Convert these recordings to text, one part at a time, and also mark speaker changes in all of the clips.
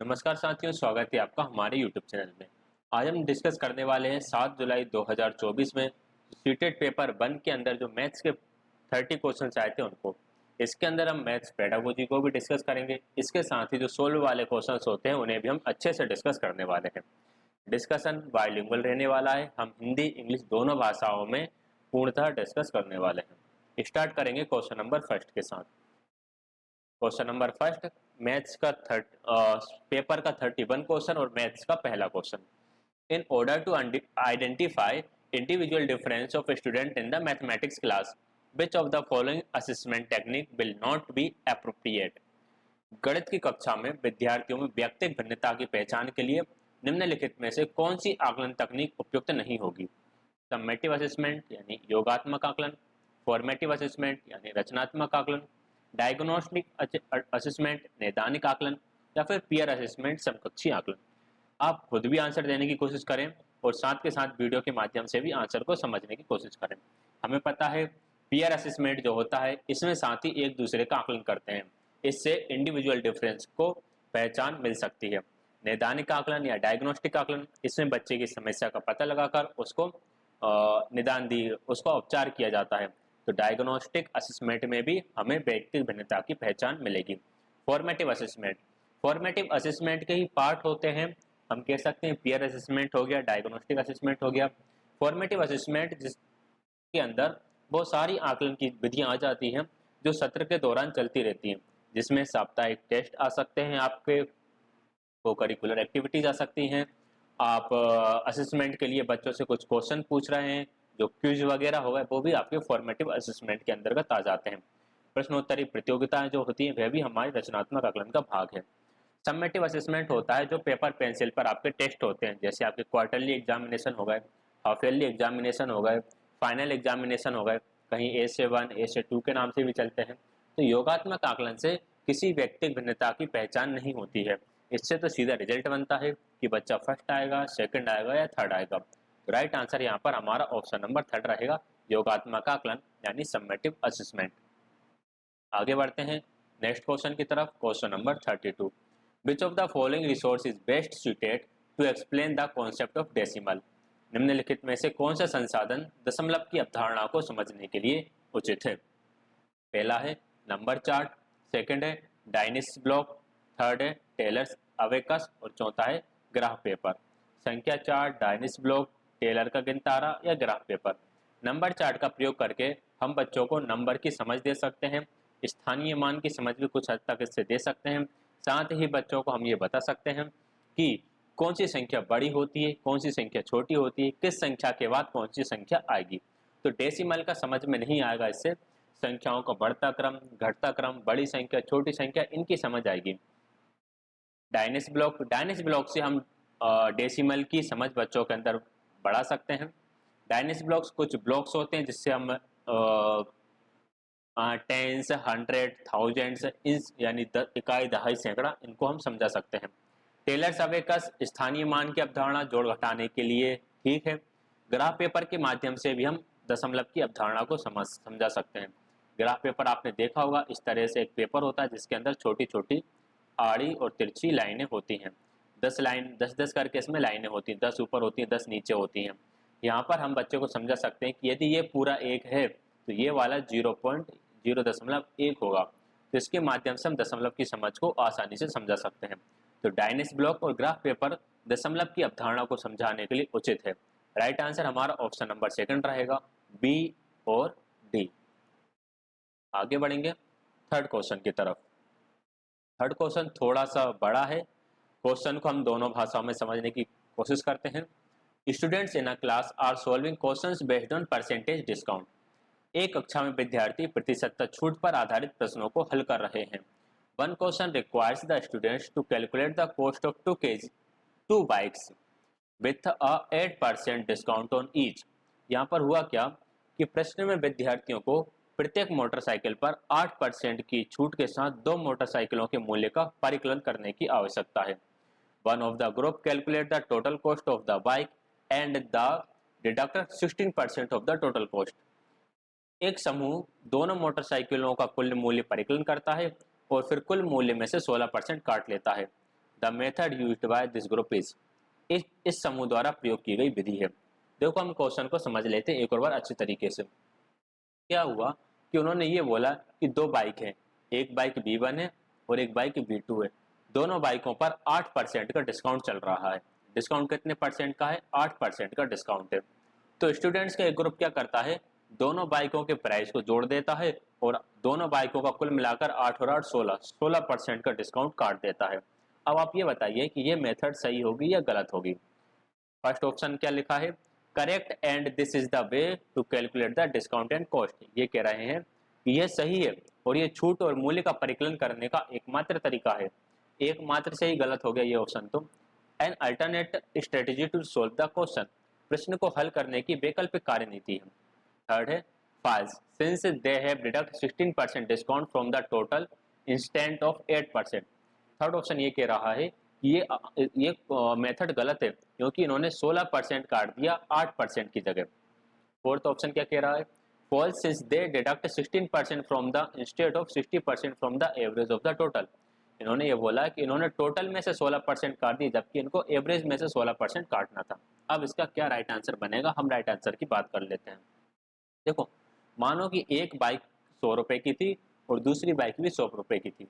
Speaker 1: नमस्कार साथियों, स्वागत है आपका हमारे YouTube चैनल में। आज हम डिस्कस करने वाले हैं 7 जुलाई 2024 में सीटेट पेपर 1 के अंदर जो मैथ्स के 30 क्वेश्चंस आए थे उनको। इसके अंदर हम मैथ्स पेडागोजी को भी डिस्कस करेंगे। इसके साथ ही जो सोल्व वाले क्वेश्चंस होते हैं उन्हें भी हम अच्छे से डिस्कस करने वाले हैं। डिस्कशन बाइलिंगुअल रहने वाला है। हम हिंदी इंग्लिश दोनों भाषाओं में पूर्णतः डिस्कस करने वाले हैं। स्टार्ट करेंगे क्वेश्चन नंबर फर्स्ट के साथ। क्वेश्चन नंबर फर्स्ट, मैथ्स का पेपर का 31 क्वेश्चन और मैथ्स का पहला question. In order to identify individual difference of student in the mathematics class, which of the following assessment technique will not be appropriate. गणित की कक्षा में विद्यार्थियों में व्यक्तिगत भिन्नता की पहचान के लिए निम्नलिखित में से कौन सी आकलन तकनीक उपयुक्त नहीं होगी? सम्मेटिव असेसमेंट यानी योगात्मक आकलन, फॉर्मेटिव असेसमेंट यानी रचनात्मक आकलन, डायग्नोस्टिक असेसमेंट नैदानिक आकलन, या फिर पीयर असेसमेंट समकक्षी आकलन। आप खुद भी आंसर देने की कोशिश करें और साथ के साथ वीडियो के माध्यम से भी आंसर को समझने की कोशिश करें। हमें पता है पीयर असेसमेंट जो होता है इसमें साथी एक दूसरे का आकलन करते हैं, इससे इंडिविजुअल डिफरेंस को पहचान मिल सकती है। नैदानिक आकलन या डायग्नोस्टिक आकलन, इसमें बच्चे की समस्या का पता लगाकर उसको निदान दी उसका उपचार किया जाता है। तो डायग्नोस्टिक असेसमेंट में भी हमें व्यक्तिगत भिन्नता की पहचान मिलेगी। फॉर्मेटिव असेसमेंट, फॉर्मेटिव असेसमेंट के ही पार्ट होते हैं। हम कह सकते हैं पीयर असेसमेंट हो गया, डायग्नोस्टिक असेसमेंट हो गया। फॉर्मेटिव असेसमेंट जिसके अंदर बहुत सारी आकलन की विधियां आ जाती हैं जो सत्र के दौरान चलती रहती हैं, जिसमें साप्ताहिक टेस्ट आ सकते हैं, आपके को करिकुलर एक्टिविटीज आ सकती हैं। आप असेसमेंट के लिए बच्चों से कुछ क्वेश्चन पूछ रहे हैं, जो क्विज वगैरह होगा वो भी आपके फॉर्मेटिव असेसमेंट के अंतर्गत आ जाते हैं। प्रश्नोत्तरी प्रतियोगिताएं जो होती हैं वह भी हमारे रचनात्मक आकलन का भाग है। सम्मेटिव असेसमेंट होता है जो पेपर पेंसिल पर आपके टेस्ट होते हैं, जैसे आपके क्वार्टरली एग्जामिनेशन हो गए, हाफ ईयरली एग्जामिनेशन हो गए, फाइनल एग्जामिनेशन हो गए, कहीं ए से 1 ए से 2 के नाम से भी चलते हैं। तो योगात्मक आकलन से किसी व्यक्तिगत भिन्नता की पहचान नहीं होती है। इससे तो सीधा रिजल्ट बनता है कि बच्चा फर्स्ट आएगा, सेकंड आएगा या थर्ड आएगा। तो राइट आंसर यहाँ पर हमारा ऑप्शन नंबर 3 रहेगा, योगात्मक आकलन यानी सम्मेटिव असेसमेंट। आगे बढ़ते हैं नेक्स्ट क्वेश्चन की तरफ। Question number 32, which of the following resource is best suited to explain the concept of decimal. निम्नलिखित में से कौन सा संसाधन दशमलव की अवधारणा को समझने के लिए उचित है? पहला है नंबर चार्ट, सेकंड है डायनिस ब्लॉक, थर्ड है टेलर्स अवेकस और चौथा है ग्राफ पेपर। संख्या चार्ट, डायनिस ब्लॉक, टेलर का गिनतारा या ग्राफ पेपर। नंबर चार्ट का प्रयोग करके हम बच्चों को नंबर की समझ दे सकते हैं, स्थानीय मान की समझ भी कुछ हद तक इससे दे सकते हैं। साथ ही बच्चों को हम ये बता सकते हैं कि कौन सी संख्या बड़ी होती है, कौन सी संख्या छोटी होती है, किस संख्या के बाद कौन सी संख्या आएगी। तो डेसिमल का समझ में नहीं आएगा, इससे संख्याओं का बढ़ता क्रम, घटता क्रम, बड़ी संख्या, छोटी संख्या, इनकी समझ आएगी। डायनिस ब्लॉक से हम डेसिमल की समझ बच्चों के अंदर बढ़ा सकते हैं। डायनिस ब्लॉक्स कुछ ब्लॉक्स होते हैं जिससे हम टेंस, हंड्रेड, थाउजेंड्स, इंच यानी इकाई, दहाई, सैकड़ा, इनको हम समझा सकते हैं। टेलर्स अवेकस स्थानीय मान की अवधारणा जोड़ घटाने के लिए ठीक है। ग्राफ पेपर के माध्यम से भी हम दशमलव की अवधारणा को समझा सकते हैं। ग्राफ पेपर आपने देखा होगा, इस तरह से एक पेपर होता है जिसके अंदर छोटी छोटी आड़ी और तिरछी लाइनें होती हैं। 10 करके इसमें लाइनें होती हैं, 10 ऊपर होती हैं, 10 नीचे होती हैं। यहाँ पर हम बच्चे को समझा सकते हैं कि यदि ये पूरा एक है तो ये वाला 0.0.1 होगा। तो इसके माध्यम से हम दशमलव की समझ को आसानी से समझा सकते हैं। तो डायनिस ब्लॉक और ग्राफ पेपर दशमलव की अवधारणा को समझाने के लिए उचित है। राइट आंसर हमारा ऑप्शन नंबर 2 रहेगा, बी और डी। आगे बढ़ेंगे थर्ड क्वेश्चन की तरफ। थर्ड क्वेश्चन थोड़ा सा बड़ा है। क्वेश्चन को हम दोनों भाषाओं में समझने की कोशिश करते हैं। Students in a class are solving questions based on percentage discount. एक कक्षा में विद्यार्थी प्रतिशत छूट पर आधारित प्रश्नों को हल कर रहे हैं। One question requires the students to calculate the cost of 2 bikes with a 8% discount on each. यहाँ पर हुआ क्या कि प्रश्न में विद्यार्थियों को प्रत्येक मोटरसाइकिल पर 8% की छूट के साथ 2 मोटरसाइकिलों के मूल्य का परिकलन करने की आवश्यकता है। One of the group calculate the total cost of the bike and the deduct 16% of the total cost. एक समूह दोनों मोटरसाइकिलों का कुल मूल्य परिकलन करता है और फिर कुल मूल्य में से 16% काट लेता है। The method used by this group is, इस समूह द्वारा प्रयोग की गई विधि है। देखो हम क्वेश्चन को समझ लेते हैं एक और बार अच्छे तरीके से। क्या हुआ कि उन्होंने ये बोला कि दो बाइक हैं, एक बाइक B1 है और एक बाइक B2 है। दोनों बाइकों पर 8% का डिस्काउंट चल रहा है। डिस्काउंट कितने परसेंट का है? 8% का डिस्काउंट है। तो स्टूडेंट्स का एक ग्रुप क्या करता है, दोनों बाइकों के प्राइस को जोड़ देता है और दोनों बाइकों का कुल मिलाकर 8 और 8 16% का डिस्काउंट काट देता है। अब आप ये बताइए कि ये मेथड सही होगी या गलत होगी। फर्स्ट ऑप्शन क्या लिखा है, correct and this is the way to calculate the discount and cost. ये कह रहे हैं कि यह सही है और ये छूट और मूल्य का परिकलन करने का एकमात्र तरीका है। एकमात्र से ही गलत हो गया ये ऑप्शन तो। An alternate strategy to solve the question, प्रश्न को हल करने की वैकल्पिक कार्यनीति है। थर्ड है false, since they have deduct 16% discount from the total instead of 8%। Third option ये कह रहा है कि ये मेथड गलत है क्योंकि इन्होंने 16% काट दिया 8% की जगह। फोर्थ ऑप्शन क्या कह रहा है, false since they deduct 16% from the instead of 60% from the average of the total. इन्होंने ये बोला कि इन्होंने टोटल में से 16% काट दी जबकि इनको एवरेज में से 16% काटना था। अब इसका क्या राइट आंसर बनेगा, हम राइट आंसर की बात कर लेते हैं। देखो मानो कि एक बाइक 100 रुपए की थी और दूसरी बाइक भी 100 रुपए की थी।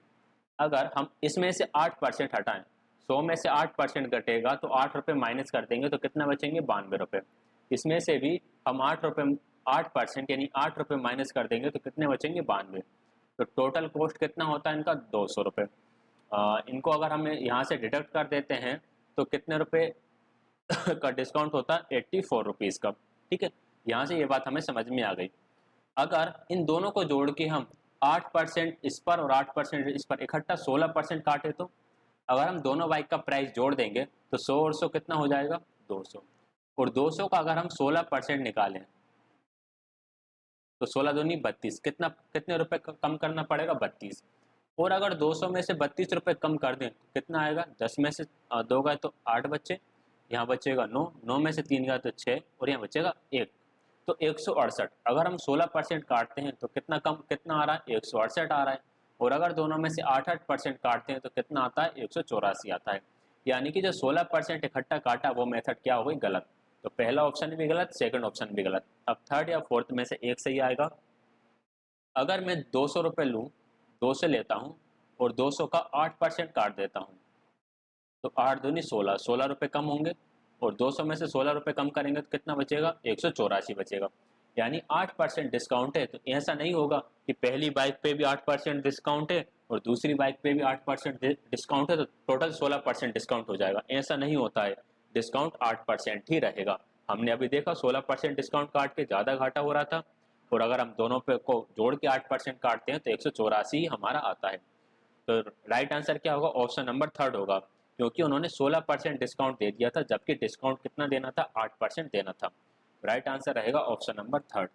Speaker 1: अगर हम इसमें से 8% हटाएं, 100 में से 8% घटेगा तो 8 रुपये माइनस कर देंगे तो कितना बचेंगे, 92 रुपये। इसमें से भी हम 8% यानी 8 रुपये माइनस कर देंगे तो कितने बचेंगे, 92। तो टोटल कॉस्ट कितना होता है इनका, 200 रुपये। इनको अगर हम यहाँ से डिडक्ट कर देते हैं तो कितने रुपए का डिस्काउंट होता है, 84 रुपीज़ का। ठीक है, यहाँ से ये बात हमें समझ में आ गई। अगर इन दोनों को जोड़ के हम 8% इस पर और 8% इस पर इकट्ठा 16% काटे तो अगर हम दोनों बाइक का प्राइस जोड़ देंगे तो 100 और 100 कितना हो जाएगा, 200। और 200 का अगर हम 16% निकालें तो 16 दूनी 32, कितने रुपए कम करना पड़ेगा, 32। और अगर 200 में से 32 रुपये कम कर दें तो कितना आएगा, 10 में से 2 गए तो 8 बच्चे, यहाँ बचेगा 9, 9 में से 3 गए तो 6 और यहाँ बचेगा 1। तो 168। अगर हम 16% काटते हैं तो कितना आ रहा है, 168 आ रहा है। और अगर दोनों में से 8% काटते हैं तो कितना आता है, 184 आता है। यानी कि जो 16% इकट्ठा काटा वो मेथड क्या हो गई, गलत। तो पहला ऑप्शन भी गलत, सेकंड ऑप्शन भी गलत। अब थर्ड या फोर्थ में से एक सही आएगा। अगर मैं 200 रुपये लूँ, 2 से लेता हूँ और 200 का 8% काट देता हूँ तो 8 दूनी 16, 16 रुपये कम होंगे और 200 में से 16 रुपये कम करेंगे तो कितना बचेगा, 184 बचेगा। यानी 8% डिस्काउंट है। तो ऐसा नहीं होगा कि पहली बाइक पे भी 8% डिस्काउंट है और दूसरी बाइक पे भी 8% डिस्काउंट है तो टोटल 16% डिस्काउंट हो जाएगा। ऐसा नहीं होता है, डिस्काउंट 8% ही रहेगा। हमने अभी देखा 16% डिस्काउंट काट के ज़्यादा घाटा हो रहा था और अगर हम दोनों पे को जोड़ के 8% काटते हैं तो 184 ही हमारा आता है। तो राइट आंसर क्या होगा, ऑप्शन नंबर थर्ड होगा क्योंकि उन्होंने 16% डिस्काउंट दे दिया था जबकि डिस्काउंट कितना देना था, 8% देना था। राइट आंसर रहेगा ऑप्शन नंबर थर्ड।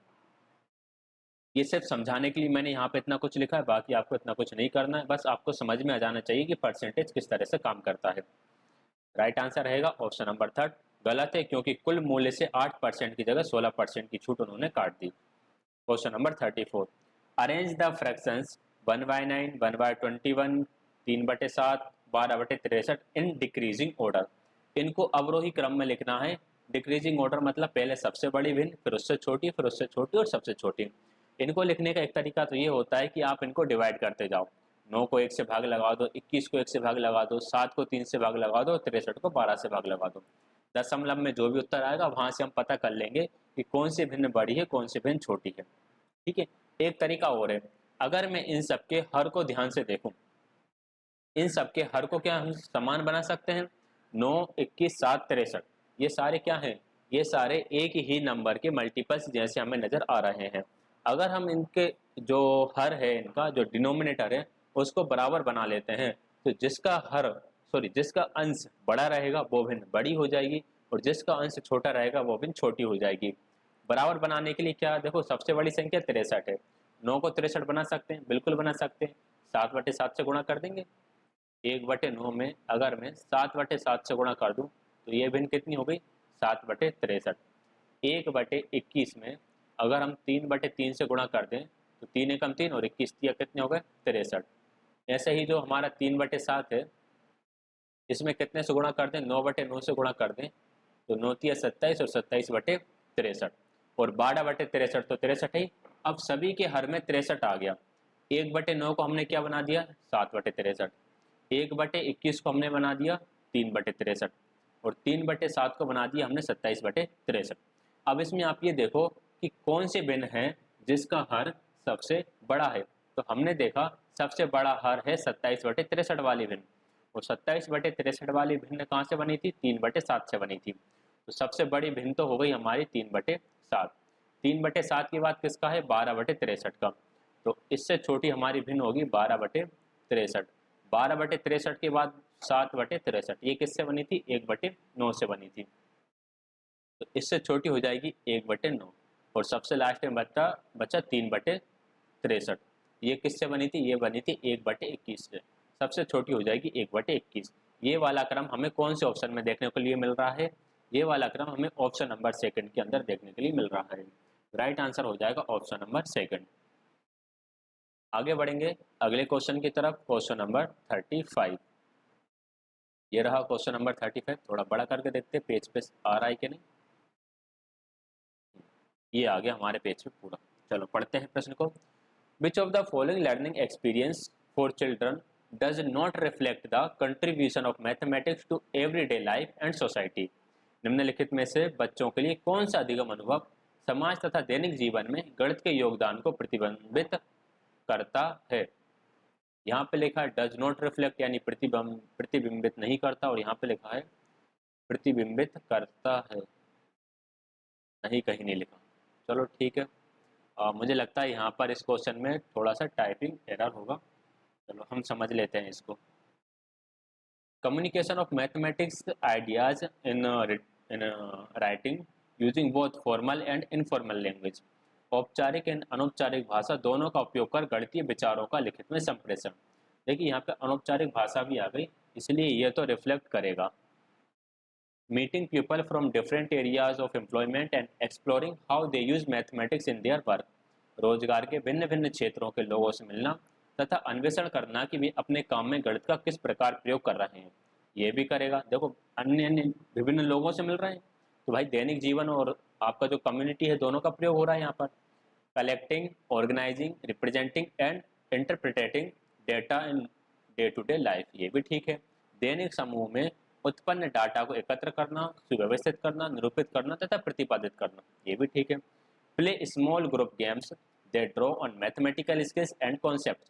Speaker 1: ये सिर्फ समझाने के लिए मैंने यहाँ पे इतना कुछ लिखा है, बाकी आपको इतना कुछ नहीं करना है, बस आपको समझ में आ जाना चाहिए कि परसेंटेज किस तरह से काम करता है। राइट आंसर रहेगा ऑप्शन नंबर थर्ड। गलत है क्योंकि कुल मूल्य से 8% की जगह 16% की छूट उन्होंने काट दी। Question number 34, arrange the fractions 1/9, 1/21, 3/7, 12/63 in decreasing order. इनको अवरोही क्रम में लिखना है। डिक्रीजिंग ऑर्डर मतलब पहले सबसे बड़ी भिन्न, फिर उससे छोटी, फिर उससे छोटी और सबसे छोटी। इनको लिखने का एक तरीका तो ये होता है कि आप इनको डिवाइड करते जाओ। 9 को 1 से भाग लगा दो, 21 को 1 से भाग लगा दो, 7 को 3 से भाग लगा दो, 63 को 12 से भाग लगा दो। दशमलव में जो भी उत्तर आएगा वहां से हम पता कर लेंगे कि कौन सी भिन्न बड़ी है, कौन सी भिन्न छोटी है। ठीक है, एक तरीका और है, अगर मैं इन सबके हर को ध्यान से देखूं, इन सबके हर को क्या हम समान बना सकते हैं। 9, 21, 7, 63 ये सारे क्या हैं, ये सारे एक ही नंबर के मल्टीपल्स जैसे हमें नजर आ रहे हैं। अगर हम इनके जो हर है, इनका जो डिनोमिनेटर है उसको बराबर बना लेते हैं तो जिसका अंश बड़ा रहेगा वो भिन्न बड़ी हो जाएगी और जिसका अंश छोटा रहेगा वो भिन्न छोटी हो जाएगी। बराबर बनाने के लिए क्या, देखो सबसे बड़ी संख्या 63 है, 9 को 63 बना सकते हैं, बिल्कुल बना सकते हैं। 7/7 से गुणा कर देंगे। 1/9 में अगर मैं 7/7 से गुणा कर दूं तो ये भिन्न कितनी हो गई, 7/63। 1/21 में अगर हम 3/3 से गुणा कर दें तो 3 एकम 3 और 21 कितने हो गए, 63। ऐसे ही जो हमारा 3/7 है इसमें कितने से गुणा कर दें, 9/9 से गुणा कर दें तो 9 × 27 और 27/63 और 12/63 तो 63 ही। अब सभी के हर में 63 आ गया। 1/9 को हमने क्या बना दिया, 7/63। 1/21 को हमने बना दिया 3/63 और 3/7 को बना दिया हमने 27/63। अब इसमें आप ये देखो कि कौन से भिन्न है जिसका हर सबसे बड़ा है। तो हमने देखा सबसे बड़ा हर है 27/63 वाली भिन्न, और 27/63 वाली भिन्न कहाँ से बनी थी, 3/7 से बनी थी। तो सबसे बड़ी भिन्न तो हो गई हमारी 3/7। 3/7 की बात किसका है, 12/63 का। तो इससे छोटी हमारी भिन्न होगी 12/63। 12/63 के बाद 7/63, ये किससे बनी थी, 1/9 से बनी थी। तो इससे छोटी हो जाएगी 1/9 और सबसे लास्ट में बचा 3/63। ये किससे बनी थी, ये बनी थी 1/21 से। सबसे छोटी हो जाएगी 1/21। ये वाला क्रम हमें कौन से ऑप्शन में देखने के लिए मिल रहा है, ये वाला क्रम हमें ऑप्शन नंबर 2 के अंदर देखने के लिए मिल रहा है। राइट आंसर हो जाएगा ऑप्शन नंबर 2। आगे बढ़ेंगे अगले क्वेश्चन की तरफ, क्वेश्चन नंबर 35। ये रहा क्वेश्चन नंबर 35। थोड़ा बड़ा करके देखते हैं पेज पे आ रहा है कि नहीं। ये आ गया हमारे पेज पे पूरा। चलो पढ़ते हैं प्रश्न को। Which of the following learning experience for children does not reflect the contribution of mathematics to everyday life and society. निम्नलिखित में से बच्चों के लिए कौन सा अधिगम अनुभव समाज तथा दैनिक जीवन में गणित के योगदान को प्रतिबिंबित करता है। यहाँ पे लिखा है डज नॉट रिफ्लेक्ट यानी प्रतिबिंबित नहीं करता, और यहाँ पे लिखा है प्रतिबिंबित करता है, नहीं कहीं नहीं लिखा। चलो ठीक है, मुझे लगता है यहाँ पर इस क्वेश्चन में थोड़ा सा टाइपिंग एरर होगा। चलो हम समझ लेते हैं इसको। Communication of mathematics ideas in writing using both formal and informal language. औपचारिक एंड अनौपचारिक भाषा दोनों का उपयोग कर गणितीय विचारों का लिखित में संप्रेषण। देखिए यहाँ पे अनौपचारिक भाषा भी आ गई, इसलिए ये तो रिफ्लेक्ट करेगा। Meeting people from different areas of employment and exploring how they use mathematics in their work. रोजगार के भिन्न भिन्न क्षेत्रों के लोगों से मिलना तथा अन्वेषण करना कि वे अपने काम में गणित का किस प्रकार प्रयोग कर रहे हैं, ये भी करेगा। देखो अन्य अन्य विभिन्न लोगों से मिल रहे हैं, तो भाई दैनिक जीवन और आपका जो कम्युनिटी है दोनों का प्रयोग हो रहा है यहाँ पर। Collecting, organizing, representing and interpreting data in day to day life, ये भी ठीक है। दैनिक समूह में उत्पन्न डाटा को एकत्र करना, सुव्यवस्थित करना, निरूपित करना तथा प्रतिपादित करना, ये भी ठीक है। Play small group games that draw on mathematical skills and concept.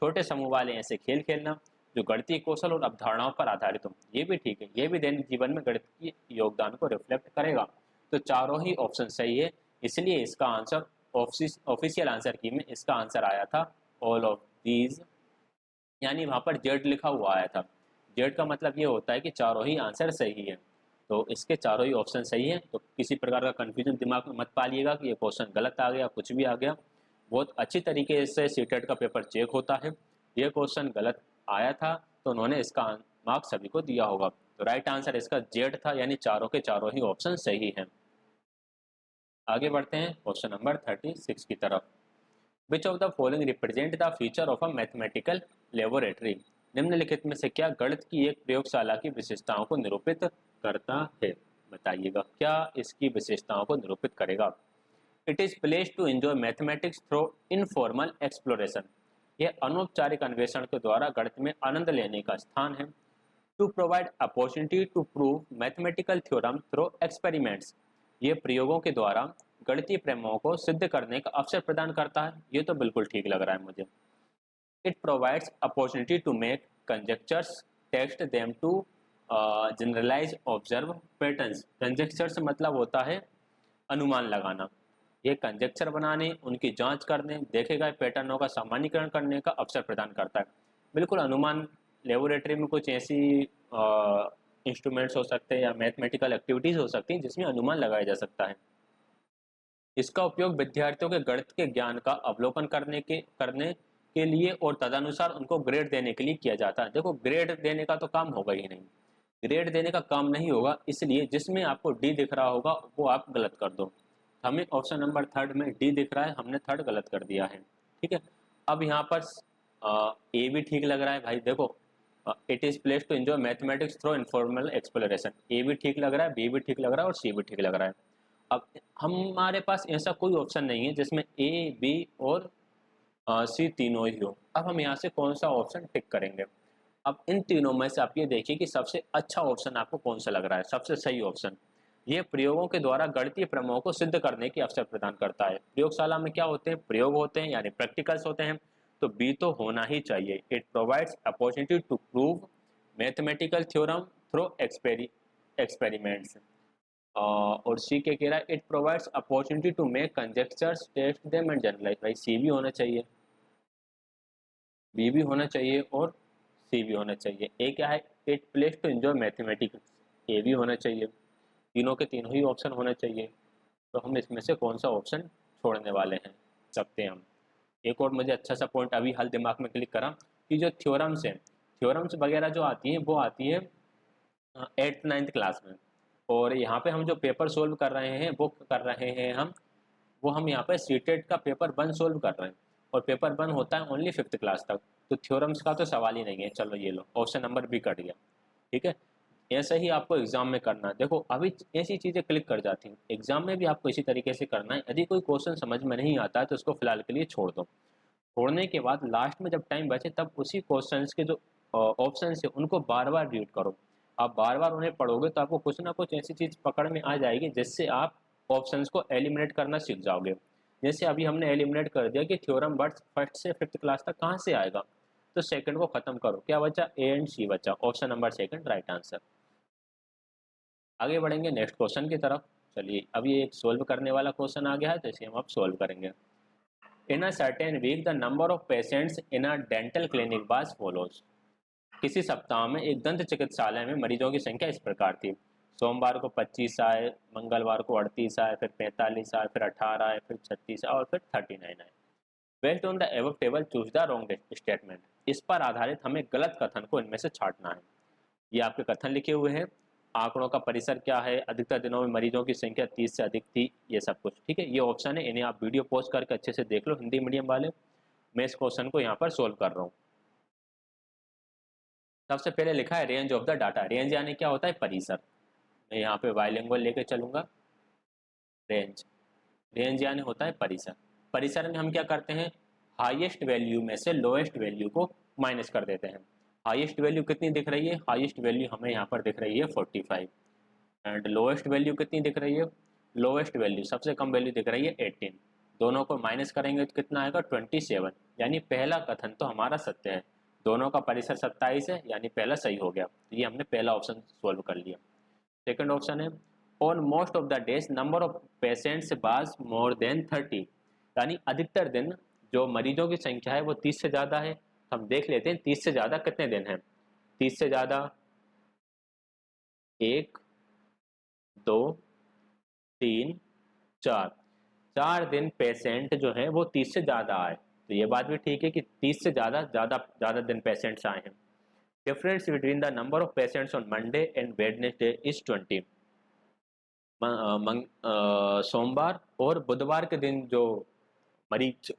Speaker 1: छोटे समूह वाले ऐसे खेल खेलना जो गणितीय कौशल और अवधारणाओं पर आधारित हो, ये भी ठीक है। ये भी दैनिक जीवन में गणित के योगदान को रिफ्लेक्ट करेगा। तो चारों ही ऑप्शन सही है, इसलिए इसका आंसर ऑफिशियल आंसर की में इसका आंसर आया था ऑल ऑफ दीज, यानी वहाँ पर जेड लिखा हुआ आया था। जेड का मतलब ये होता है कि चारों ही आंसर सही है, तो इसके चारों ही ऑप्शन सही है। तो किसी प्रकार का कन्फ्यूजन दिमाग में मत पालिएगा कि ये क्वेश्चन गलत आ गया, कुछ भी आ गया। बहुत अच्छी तरीके से सीटेट का पेपर चेक होता है। ये क्वेश्चन गलत आया था तो उन्होंने इसका मार्क सभी को दिया होगा। तो राइट आंसर इसका जेड था, यानी चारों के चारों ही ऑप्शन सही हैं। आगे बढ़ते हैं क्वेश्चन नंबर 36 की तरफ। Which of the following represent the feature of a mathematical laboratory. निम्नलिखित में से क्या गणित की एक प्रयोगशाला की विशेषताओं को निरूपित करता है, बताइएगा क्या इसकी विशेषताओं को निरूपित करेगा। It is place to enjoy mathematics through informal exploration. यह अनौपचारिक अन्वेषण के द्वारा गणित में आनंद लेने का स्थान है। To provide opportunity to prove mathematical theorem through experiments. ये प्रयोगों के द्वारा गणितीय प्रमेयों को सिद्ध करने का अवसर प्रदान करता है, ये तो बिल्कुल ठीक लग रहा है मुझे। It provides opportunity to make conjectures, test them to generalize observe patterns. Conjectures मतलब होता है अनुमान लगाना। ये कंजेक्चर बनाने, उनकी जांच करने, देखे गए पैटर्नों का सामान्यीकरण करने का अवसर प्रदान करता है। बिल्कुल अनुमान, लेबोरेटरी में कुछ ऐसी इंस्ट्रूमेंट्स हो सकते हैं या मैथमेटिकल एक्टिविटीज़ हो सकती हैं जिसमें अनुमान लगाया जा सकता है। इसका उपयोग विद्यार्थियों के गणित के ज्ञान का अवलोकन करने के लिए और तदनुसार उनको ग्रेड देने के लिए किया जाता है। देखो ग्रेड देने का तो काम होगा ही नहीं, ग्रेड देने का काम नहीं होगा, इसलिए जिसमें आपको डी दिख रहा होगा वो आप गलत कर दो। हमें ऑप्शन नंबर 3 में डी दिख रहा है, हमने 3 गलत कर दिया है। ठीक है, अब यहाँ पर ए भी ठीक लग रहा है भाई। देखो it is place to enjoy mathematics through informal exploration. A भी ठीक लग रहा है, बी भी ठीक लग रहा है और सी भी ठीक लग रहा है। अब हमारे पास ऐसा कोई ऑप्शन नहीं है जिसमें ए, बी और सी तीनों ही हो। अब हम यहाँ से कौन सा ऑप्शन टिक करेंगे? अब इन तीनों में से आप ये देखिए कि सबसे अच्छा ऑप्शन आपको कौन सा लग रहा है, सबसे सही ऑप्शन। ये प्रयोगों के द्वारा गणितीय प्रमेयों को सिद्ध करने की अवसर प्रदान करता है। प्रयोगशाला में क्या होते हैं? प्रयोग होते हैं, यानी प्रैक्टिकल्स होते हैं। तो बी तो होना ही चाहिए। It provides opportunity to prove mathematical theorem through experiments. और सी के कह रहा है it provides opportunity to make conjectures, test them and generalize. भाई सी भी होना चाहिए, बी भी होना चाहिए और सी भी होना चाहिए। ए क्या है? It place to enjoy mathematics. A भी होना चाहिए। तीनों के तीनों ही ऑप्शन होना चाहिए। तो हम इसमें से कौन सा ऑप्शन छोड़ने वाले हैं सकते हैं हम? एक और मुझे अच्छा सा पॉइंट अभी हाल दिमाग में क्लिक करा कि जो थ्योरम्स हैं, थ्योरम्स वगैरह जो आती हैं वो आती है 8th-9th क्लास में। और यहाँ पे हम जो पेपर सोल्व कर रहे हैं वो कर रहे हैं हम यहाँ पे सीटेट का पेपर 1 सोल्व कर रहे हैं। और पेपर 1 होता है ओनली 5th क्लास तक। तो थ्योरम्स का तो सवाल ही नहीं है। चलो ये लो, ऑप्शन नंबर बी कट गया। ठीक है, ऐसा ही आपको एग्जाम में करना है। देखो अभी ऐसी चीज़ें क्लिक कर जाती हैं, एग्जाम में भी आपको इसी तरीके से करना है। यदि कोई क्वेश्चन समझ में नहीं आता है तो उसको फिलहाल के लिए छोड़ दो। छोड़ने के बाद लास्ट में जब टाइम बचे तब उसी क्वेश्चन के जो ऑप्शन है उनको बार बार रीड करो। आप बार बार उन्हें पढ़ोगे तो आपको कुछ ना कुछ ऐसी चीज़ पकड़ में आ जाएगी जिससे आप ऑप्शंस को एलिमिनेट करना सीख जाओगे। जैसे अभी हमने एलिमिनेट कर दिया कि थ्योरम वर्ड्स 1st से 5th क्लास तक कहाँ से आएगा। तो सेकंड को खत्म करो, क्या बचा? ए एंड सी बचा। Option number second right answer. आगे बढ़ेंगे नेक्स्ट क्वेश्चन की तरफ। चलिए अभी एक सोल्व करने वाला क्वेश्चन आ गया है तो इसे हम अब सोल्व करेंगे। In a certain week the number of patients in a dental clinic was follows. किसी सप्ताह में एक दंत चिकित्सालय में मरीजों की संख्या इस प्रकार थी। सोमवार को 25 आए, मंगलवार को 38 आए, फिर 45 आए, फिर 18 आए, फिर 36 आए और फिर 39 आए। Based on the above table choose the wrong statement. इस पर आधारित हमें गलत कथन को इनमें से छांटना है। ये आपके कथन लिखे हुए हैं। आंकड़ों का परिसर क्या है? अधिकतर दिनों में मरीजों की संख्या 30 से अधिक थी। ये सब कुछ ठीक है, ये ऑप्शन है, इन्हें आप वीडियो पॉज करके अच्छे से देख लो हिंदी मीडियम वाले। मैं इस क्वेश्चन को यहाँ पर सोल्व कर रहा हूँ। सबसे पहले लिखा है range of the data. Range यानी क्या होता है? परिसर। मैं यहाँ पे बाइलिंगुअल लेके चलूंगा। रेंज, रेंज यानी होता है परिसर। परिसर में हम क्या करते हैं? हाईएस्ट वैल्यू में से लोएस्ट वैल्यू को माइनस कर देते हैं। हाईएस्ट वैल्यू कितनी दिख रही है? हाईएस्ट वैल्यू हमें यहाँ पर दिख रही है 45। एंड लोएस्ट वैल्यू कितनी दिख रही है? लोएस्ट वैल्यू सबसे कम वैल्यू दिख रही है 18। दोनों को माइनस करेंगे तो कितना आएगा? 27। यानी पहला कथन तो हमारा सत्य है। दोनों का परिसर 27 है, यानी पहला सही हो गया। तो ये हमने पहला ऑप्शन सोल्व कर लिया। सेकंड ऑप्शन है on most of the days number of patients was more than 30। यानी अधिकतर दिन जो मरीजों की संख्या है वो 30 से ज़्यादा है। हम देख लेते हैं 30 से ज़्यादा कितने दिन हैं। 30 से ज़्यादा 1, 2, 3, 4। 4 दिन पेशेंट जो है वो 30 से ज़्यादा आए। तो ये बात भी ठीक है कि 30 से ज़्यादा ज़्यादा ज़्यादा दिन पेशेंट्स आए हैं। Difference between the number of patients on Monday and Wednesday is 20। सोमवार और बुधवार के दिन जो मरीज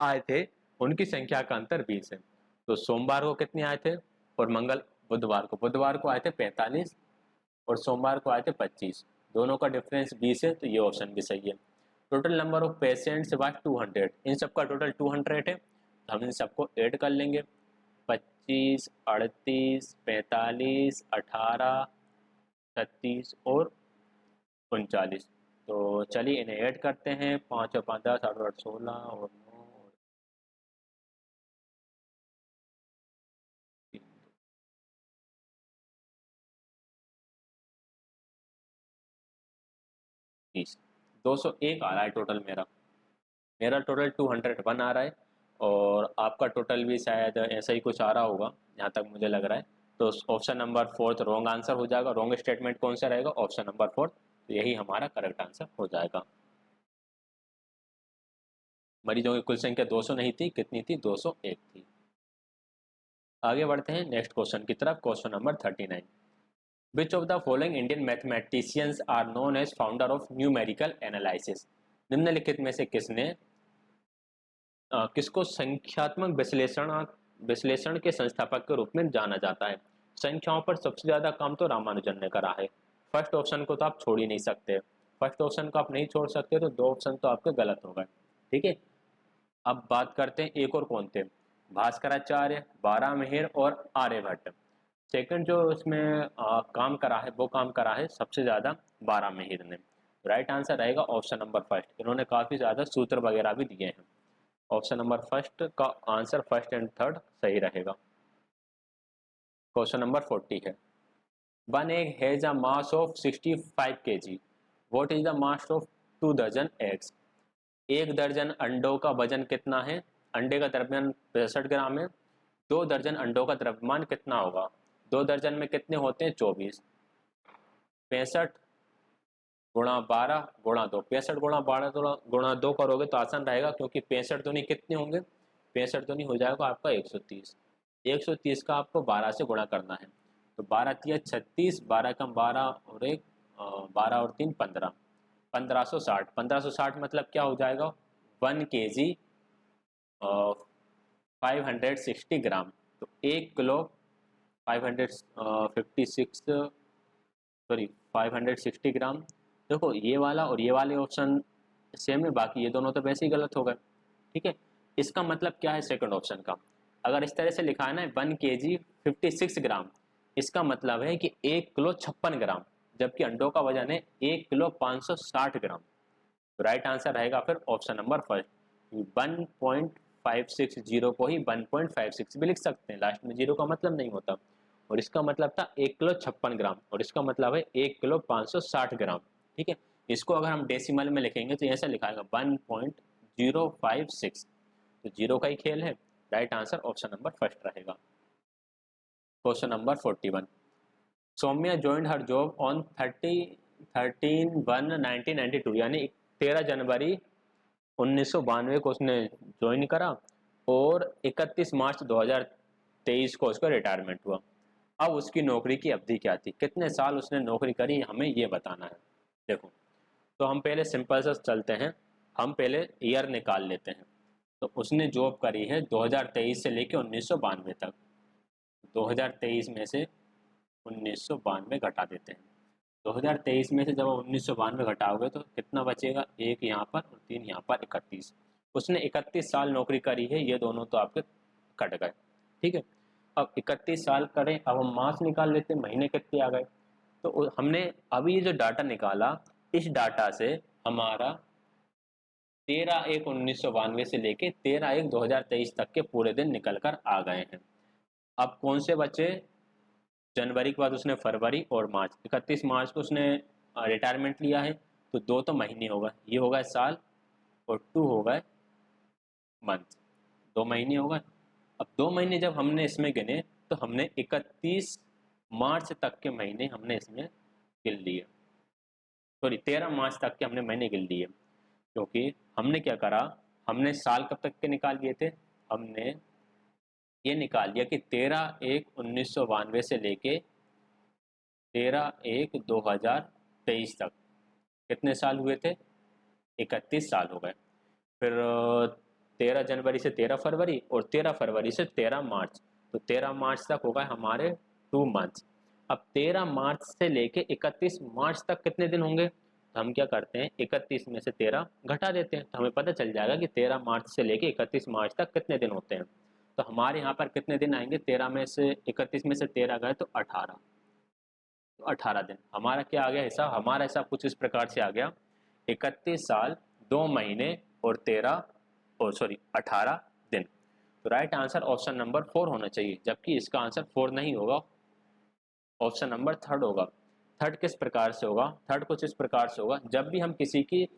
Speaker 1: आए थे उनकी संख्या का अंतर 20 है। तो सोमवार को कितने आए थे और बुधवार को आए थे 45 और सोमवार को आए थे 25। दोनों का डिफरेंस 20 है, तो ये ऑप्शन भी सही है। Total number of patients was 200। इन सबका टोटल 200 है, तो हम इन सबको ऐड कर लेंगे। 25, 38, 45, 18, 36 और 39। तो चलिए इन्हें ऐड करते हैं। 5 और 5 10, 8 और 8 16 और 9 और 3 30। 201 आ रहा है टोटल मेरा। मेरा टोटल 201 आ रहा है और आपका टोटल भी शायद ऐसा ही कुछ आ रहा होगा जहाँ तक मुझे लग रहा है। तो ऑप्शन नंबर 4 रॉन्ग आंसर हो जाएगा। रॉन्ग स्टेटमेंट कौन सा रहेगा? Option number 4। तो यही हमारा करेक्ट आंसर हो जाएगा। मरीजों की कुल संख्या 200 नहीं थी, कितनी थी? 201 थी। आगे बढ़ते हैं नेक्स्ट क्वेश्चन की तरफ। Question number 39। Which of the following Indian mathematicians are known as founder of numerical analysis? निम्नलिखित में से किसको संख्यात्मक विश्लेषण विश्लेषण के संस्थापक के रूप में जाना जाता है। संख्याओं पर सबसे ज़्यादा काम तो रामानुजन ने करा है। फर्स्ट ऑप्शन को तो आप छोड़ ही नहीं सकते, फर्स्ट ऑप्शन को आप नहीं छोड़ सकते, तो दो ऑप्शन तो आपके गलत हो गए। ठीक है, अब बात करते हैं एक और कौन थे, भास्कराचार्य, बारामिहिर और आर्यभट्ट। सेकंड जो इसमें काम करा है, वो काम करा है सबसे ज़्यादा बारामिहिर ने। राइट आंसर रहेगा ऑप्शन नंबर फर्स्ट। इन्होंने काफ़ी ज़्यादा सूत्र वगैरह भी दिए हैं। ऑप्शन नंबर फर्स्ट का आंसर फर्स्ट एंड थर्ड सही रहेगा। क्वेश्चन नंबर 40 है, one egg has a mass of 65 kg, what is the mass of 2 दर्जन एग्स। एक दर्जन अंडों का वजन कितना है, अंडे का द्रव्यमान 65 ग्राम है, 2 दर्जन अंडों का द्रव्यमान कितना होगा, 2 दर्जन में कितने होते हैं 24, 65 गुणा 12 गुणा 2, 65 गुणा 12 गुणा 2 करोगे तो आसान रहेगा, क्योंकि 65 दूनी कितने होंगे, 65 दूनी हो जाएगा आपका 130, 130 का आपको 12 से गुणा करना है, तो 12 तिया 36, 12 कम 12 और एक 12 और 3 15, 1560, 1560 मतलब क्या हो जाएगा 1 kg 560 ग्राम, तो 1 किलो 556 सॉरी 560 ग्राम। देखो ये वाला और ये वाले ऑप्शन सेम है, बाकी ये दोनों तो वैसे ही गलत हो गए। ठीक है, इसका मतलब क्या है सेकंड ऑप्शन का, अगर इस तरह से लिखा है ना 1 kg 56 ग्राम, इसका मतलब है कि 1 किलो 56 ग्राम, जबकि अंडों का वजन है 1 किलो 560 ग्राम। तो राइट आंसर रहेगा फिर ऑप्शन नंबर फर्स्ट। 1.560 को ही 1.56 भी लिख सकते हैं, लास्ट में जीरो का मतलब नहीं होता, और इसका मतलब था 1 किलो 56 ग्राम, और इसका मतलब है 1 किलो 560 ग्राम। ठीक है, इसको अगर हम डेसिमल में लिखेंगे तो ऐसा लिखाएगा 1.056, तो जीरो का ही खेल है। Right answer option number first रहेगा। Question number 41, Saumya joined her job on 13/1/1992, यानी 13 जनवरी 1992 को उसने ज्वाइन करा और 31 मार्च 2023 को उसका रिटायरमेंट हुआ। अब उसकी नौकरी की अवधि क्या थी, कितने साल उसने नौकरी करी, हमें ये बताना है। देखो, तो हम पहले सिंपल से चलते हैं, हम पहले ईयर निकाल लेते हैं। तो उसने जॉब करी है 2023 से लेकर 1992 तक, 2023 में से 1992 घटा देते हैं। 2023 में से जब 1992 घटाओगे तो कितना बचेगा, एक यहाँ पर और 3 यहाँ पर, 31। उसने 31 साल नौकरी करी है, ये दोनों तो आपके कट गए। ठीक है, अब 31 साल करें, अब हम मास निकाल लेते हैं, महीने कितने आ गए। तो हमने अभी ये जो डाटा निकाला, इस डाटा से हमारा 13/1/1992 से लेके 13/1/2023 तक के पूरे दिन निकल कर आ गए हैं। अब कौन से बचे, जनवरी के बाद उसने फरवरी और मार्च, 31 मार्च को उसने रिटायरमेंट लिया है, तो 2 तो महीने हो गए, ये हो गए साल, और 2 हो गए मंथ, 2 महीने हो गए। अब 2 महीने जब हमने इसमें गिने, तो हमने 31 मार्च तक के महीने हमने इसमें गिन लिए, सॉरी 13 मार्च तक के हमने महीने गिन लिए, क्योंकि हमने क्या करा, हमने साल कब तक के निकाल लिए थे, हमने ये निकाल लिया कि 13/1/1992 से लेके 13/1/2023 तक कितने साल हुए थे, 31 साल हो गए। फिर 13 जनवरी से 13 फरवरी और 13 फरवरी से 13 मार्च, तो 13 मार्च तक हो गए हमारे 2 मंथ्स। अब 13 मार्च से लेके 31 मार्च तक कितने दिन होंगे, तो हम क्या करते हैं 31 में से 13 घटा देते हैं, तो हमें पता चल जाएगा कि 13 मार्च से लेके 31 मार्च तक कितने दिन होते हैं। तो हमारे यहाँ पर कितने दिन आएंगे, 13 में से 31 में से 13 गए तो 18, तो 18 दिन हमारा क्या आ गया हिसाब, हमारा हिसाब कुछ इस प्रकार से आ गया, 31 साल 2 महीने और 13 और सॉरी 18 दिन। तो राइट आंसर ऑप्शन नंबर 4 होना चाहिए, जबकि इसका आंसर 4 नहीं होगा, ऑप्शन नंबर थर्ड होगा। थर्ड किस प्रकार से होगा, थर्ड कुछ इस प्रकार से होगा, जब भी हम किसी की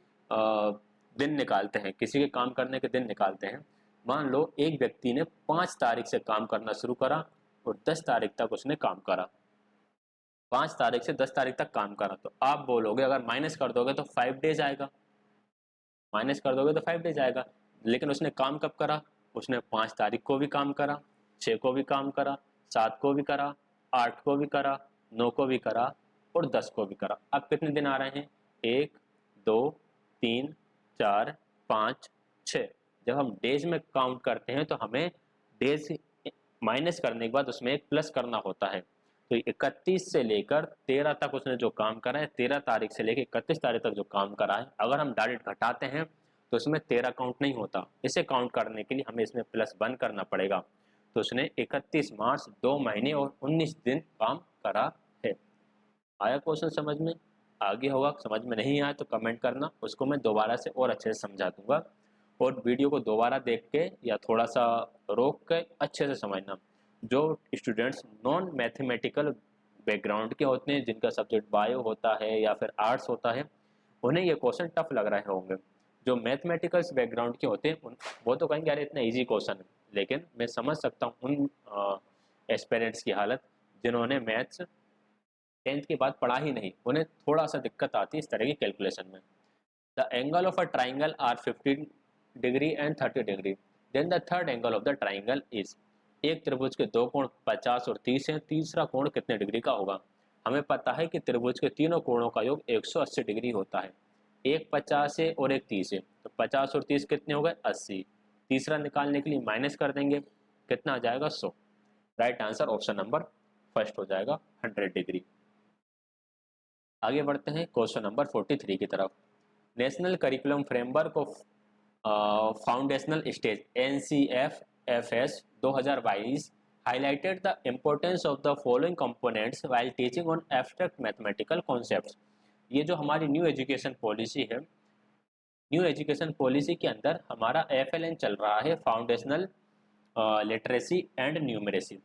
Speaker 1: दिन निकालते हैं, किसी के काम करने के दिन निकालते हैं, मान लो एक व्यक्ति ने 5 तारीख से काम करना शुरू करा और 10 तारीख तक उसने काम करा, 5 तारीख से 10 तारीख तक काम करा, तो आप बोलोगे अगर माइनस कर दोगे तो 5 डेज आएगा, माइनस कर दोगे तो 5 डेज आएगा। लेकिन उसने काम कब करा, उसने 5 तारीख को भी काम करा, 6 को भी काम करा, 7 को भी करा, 8 को भी करा, 9 को भी करा और 10 को भी करा। अब कितने दिन आ रहे हैं, 1 2 3 4 5 6। जब हम डेज में काउंट करते हैं तो हमें डेज माइनस करने के बाद उसमें एक प्लस करना होता है। तो 31 से लेकर 13 तक उसने जो काम करा है, 13 तारीख से लेकर 31 तारीख तक जो काम करा है, अगर हम डायरेक्ट घटाते हैं तो इसमें 13 काउंट नहीं होता। इसे काउंट करने के लिए हमें इसमें +1 करना पड़ेगा। तो उसने 31 मार्च 2 महीने और 19 दिन काम करा है। आया क्वेश्चन समझ में? आगे होगा, समझ में नहीं आया तो कमेंट करना, उसको मैं दोबारा से और अच्छे से समझा दूंगा। और वीडियो को दोबारा देख के या थोड़ा सा रोक के अच्छे से समझना। जो स्टूडेंट्स नॉन मैथमेटिकल बैकग्राउंड के होते हैं, जिनका सब्जेक्ट बायो होता है या फिर आर्ट्स होता है, उन्हें ये क्वेश्चन टफ लग रहे होंगे। जो मैथमेटिकल्स बैकग्राउंड के होते हैं वो तो कहेंगे अरे इतना इजी क्वेश्चन है, लेकिन मैं समझ सकता हूँ उन एस्पिरेंट्स की हालत जिन्होंने मैथ्स 10th के बाद पढ़ा ही नहीं, उन्हें थोड़ा सा दिक्कत आती है इस तरह की कैलकुलेशन में। The angle of a triangle are 15 degree and 30 degree, then the third angle of the triangle is. एक त्रिभुज के दो कोण 50 और 30 हैं, तीसरा कोण कितने डिग्री का होगा? हमें पता है कि त्रिभुज के तीनों कोणों का योग 180 डिग्री होता है। एक 50 है और एक 30 है, तो 50 और 30 कितने हो गए? 80। तीसरा निकालने के लिए माइनस कर देंगे, कितना आ जाएगा? 100। Right answer option number first हो जाएगा, 100 डिग्री। आगे बढ़ते हैं क्वेश्चन नंबर 43 की तरफ। National curriculum framework of foundational stage NCFFS 2022 highlighted the importance of the following components while teaching on abstract mathematical concepts। ये जो हमारी न्यू एजुकेशन पॉलिसी है, न्यू एजुकेशन पॉलिसी के अंदर हमारा FLN चल रहा है, foundational literacy and numeracy.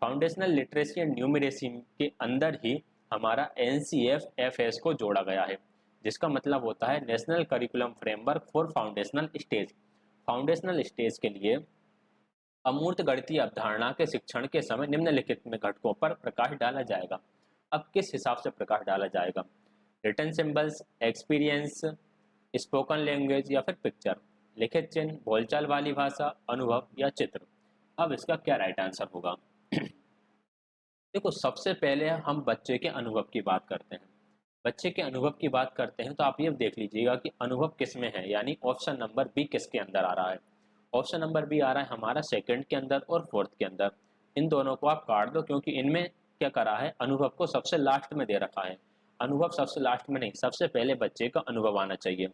Speaker 1: Foundational literacy and numeracy के अंदर ही हमारा NCFFS को जोड़ा गया है, जिसका मतलब होता है national curriculum framework for foundational stage. Foundational stage के लिए अमूर्त गणितीय अवधारणा के शिक्षण के समय निम्नलिखित में घटकों पर प्रकाश डाला जाएगा। अब किस हिसाब से प्रकाश डाला जाएगा? Written symbols, experience, spoken language या फिर पिक्चर, लिखित चिन्ह, बोलचाल वाली भाषा, अनुभव या चित्र। अब इसका क्या राइट आंसर होगा? देखो, सबसे पहले हम बच्चे के अनुभव की बात करते हैं। बच्चे के अनुभव की बात करते हैं तो आप ये देख लीजिएगा कि अनुभव किस में है, यानी ऑप्शन नंबर बी किसके अंदर आ रहा है। ऑप्शन नंबर बी आ रहा है हमारा सेकंड के अंदर और फोर्थ के अंदर। इन दोनों को आप काट दो, क्योंकि इनमें क्या करा है, अनुभव को सबसे लास्ट में दे रखा है। अनुभव सबसे लास्ट में नहीं, सबसे पहले बच्चे का अनुभव आना चाहिए।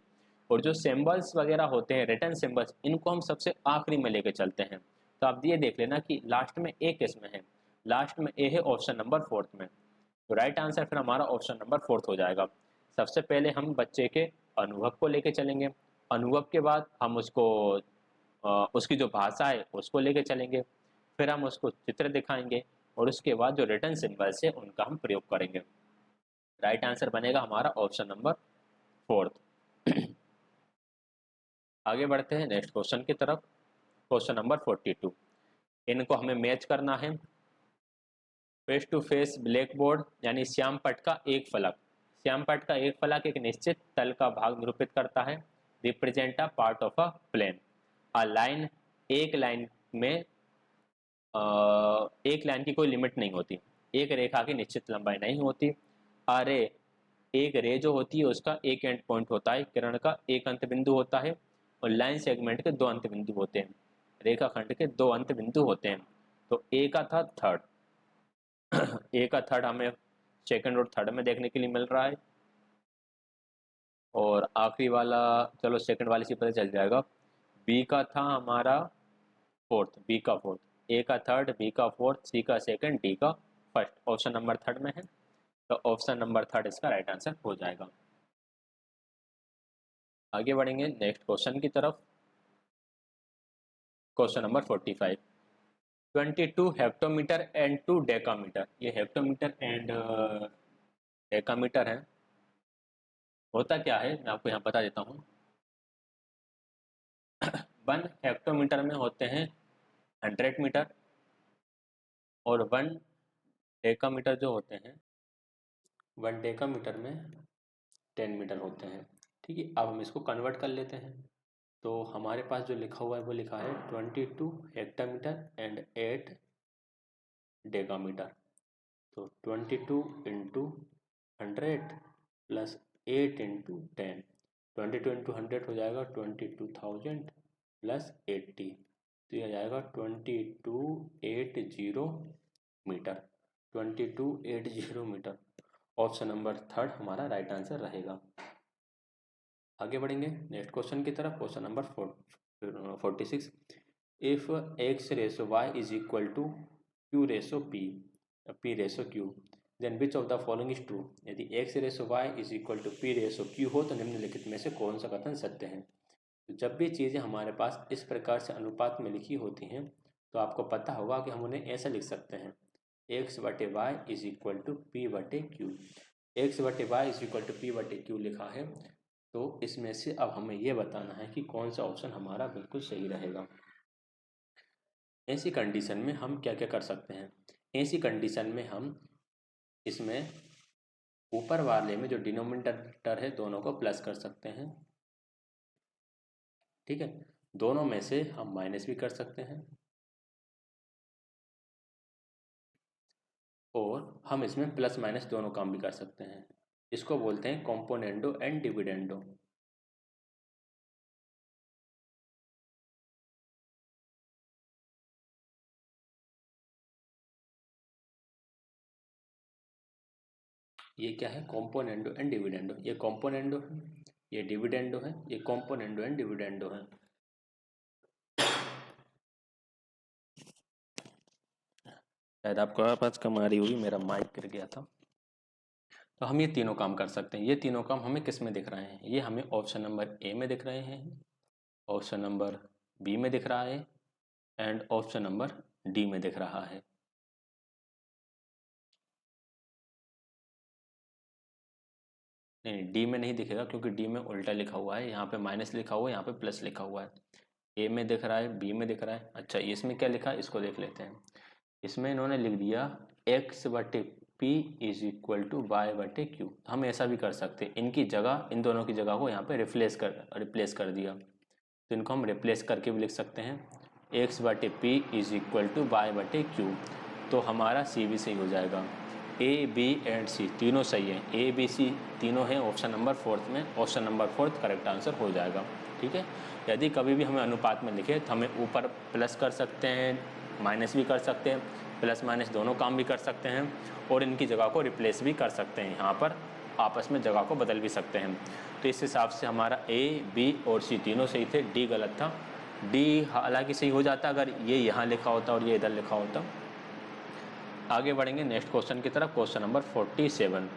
Speaker 1: और जो सिंबल्स वगैरह होते हैं, रिटन सिंबल्स, इनको हम सबसे आखिरी में लेके चलते हैं। तो आप ये देख लेना कि लास्ट में ए किस में है। लास्ट में ए है ऑप्शन नंबर फोर्थ में। तो राइट आंसर फिर हमारा ऑप्शन नंबर फोर्थ हो जाएगा। सबसे पहले हम बच्चे के अनुभव को लेके चलेंगे, अनुभव के बाद हम उसको उसकी जो भाषा है उसको लेके चलेंगे, फिर हम उसको चित्र दिखाएंगे और उसके बाद जो रिटन सिंबल्स है उनका हम प्रयोग करेंगे। राइट आंसर बनेगा हमारा ऑप्शन नंबर फोर्थ। आगे बढ़ते हैं नेक्स्ट क्वेश्चन की तरफ। क्वेश्चन नंबर 42, इनको हमें मैच करना है। Face to face black board यानी श्याम पट का एक फलक। श्याम पट का एक फलक एक निश्चित तल का भाग निरूपित करता है। Represent a part of a plane. A line, एक लाइन में एक लाइन की कोई लिमिट नहीं होती, एक रेखा की निश्चित लंबाई नहीं होती। अरे, एक रे जो होती है उसका एक एंड पॉइंट होता है, किरण का एक अंत बिंदु होता है, और लाइन सेगमेंट के दो अंत बिंदु होते हैं, रेखाखंड के दो अंत बिंदु होते हैं। तो ए का था थर्ड, ए का थर्ड हमें सेकंड और थर्ड में देखने के लिए मिल रहा है, और आखिरी वाला चलो सेकंड वाले से पता चल जाएगा। बी का था हमारा फोर्थ, बी का फोर्थ, ए का थर्ड, बी का फोर्थ, सी का सेकंड, डी का फर्स्ट, ऑप्शन नंबर थर्ड में है। तो ऑप्शन नंबर थर्ड इसका राइट आंसर हो जाएगा। आगे बढ़ेंगे नेक्स्ट क्वेश्चन की तरफ। Question number 45, 22 hectometre and 2 decametre. ये हेक्टोमीटर एंड डेकामीटर है। होता क्या है मैं आपको यहाँ बता देता हूँ। 1 हेक्टोमीटर में होते हैं 100 मीटर, और 1 डेकामीटर जो होते हैं, 1 डेकामीटर में 10 मीटर होते हैं। ठीक है, अब हम इसको कन्वर्ट कर लेते हैं। तो हमारे पास जो लिखा हुआ है वो लिखा है 22 हेक्टोमीटर एंड 8 डेकामीटर। तो 22 इंटू 100 प्लस 8 इंटू 10, 22 इंटू 100 हो जाएगा 22,000 प्लस 80।
Speaker 2: तो यह जाएगा 2280 meter, 2280 meter. Option number third हमारा राइट आंसर रहेगा। आगे बढ़ेंगे नेक्स्ट क्वेश्चन की तरफ। Question number 46। If x ratio y is equal to q ratio p ratio q, then which of the following is true. यदि x ratio y is equal to p ratio q हो तो निम्नलिखित में से कौन सा कथन सत्य है। तो जब भी चीज़ें हमारे पास इस प्रकार से अनुपात में लिखी होती हैं तो आपको पता होगा कि हम उन्हें ऐसा लिख सकते हैं, x बटे y is equal to p बटे क्यू। एक्स बटे y is equal to p बटे क्यू लिखा है, तो इसमें से अब हमें यह बताना है कि कौन सा ऑप्शन हमारा बिल्कुल सही रहेगा। ऐसी कंडीशन में हम क्या क्या कर सकते हैं। ऐसी कंडीशन में हम इसमें ऊपर वाले में जो डिनोमिनेटर है दोनों को प्लस कर सकते हैं, ठीक है। दोनों में से हम माइनस भी कर सकते हैं और हम इसमें प्लस माइनस दोनों काम भी कर सकते हैं। इसको बोलते हैं कॉम्पोनेंडो एंड डिविडेंडो। ये क्या है, कॉम्पोनेंडो एंड डिविडेंडो। ये कॉम्पोनेंडो है, ये डिविडेंडो है, ये कॉम्पोनेंडो एंड डिविडेंडो है। शायद आपको आवाज कम आ रही होगी, मेरा माइक गिर गया था। तो हम ये तीनों काम कर सकते हैं। ये तीनों काम हमें किस में दिख रहे हैं, ये हमें ऑप्शन नंबर ए में दिख रहे हैं, ऑप्शन नंबर बी में दिख रहा है एंड ऑप्शन नंबर डी में दिख रहा है। नहीं, डी में नहीं दिखेगा क्योंकि डी में उल्टा लिखा हुआ है, यहाँ पे माइनस लिखा हुआ है, यहाँ पे प्लस लिखा हुआ है। ए में दिख रहा है, बी में दिख रहा है। अच्छा, इसमें क्या लिखा है इसको देख लेते हैं। इसमें इन्होंने लिख दिया x बटे p is equal to y बटे क्यू। हम ऐसा भी कर सकते हैं, इनकी जगह, इन दोनों की जगह को यहाँ पे रिप्लेस कर दिया, तो इनको हम रिप्लेस करके भी लिख सकते हैं x बटे p is equal to y बटे क्यू। तो हमारा सी भी सही हो जाएगा। ए बी एंड सी तीनों सही है, ए बी सी तीनों हैं ऑप्शन नंबर फोर्थ में। Option number fourth correct answer हो जाएगा, ठीक है। यदि कभी भी हमें अनुपात में लिखे तो हमें ऊपर प्लस कर सकते हैं, माइनस भी कर सकते हैं, प्लस माइनस दोनों काम भी कर सकते हैं और इनकी जगह को रिप्लेस भी कर सकते हैं, यहाँ पर आपस में जगह को बदल भी सकते हैं। तो इस हिसाब से हमारा ए बी और सी तीनों सही थे, डी गलत था। डी हालांकि सही हो जाता अगर ये यहाँ लिखा होता और ये इधर लिखा होता। आगे बढ़ेंगे नेक्स्ट क्वेश्चन की तरफ। Question number 47।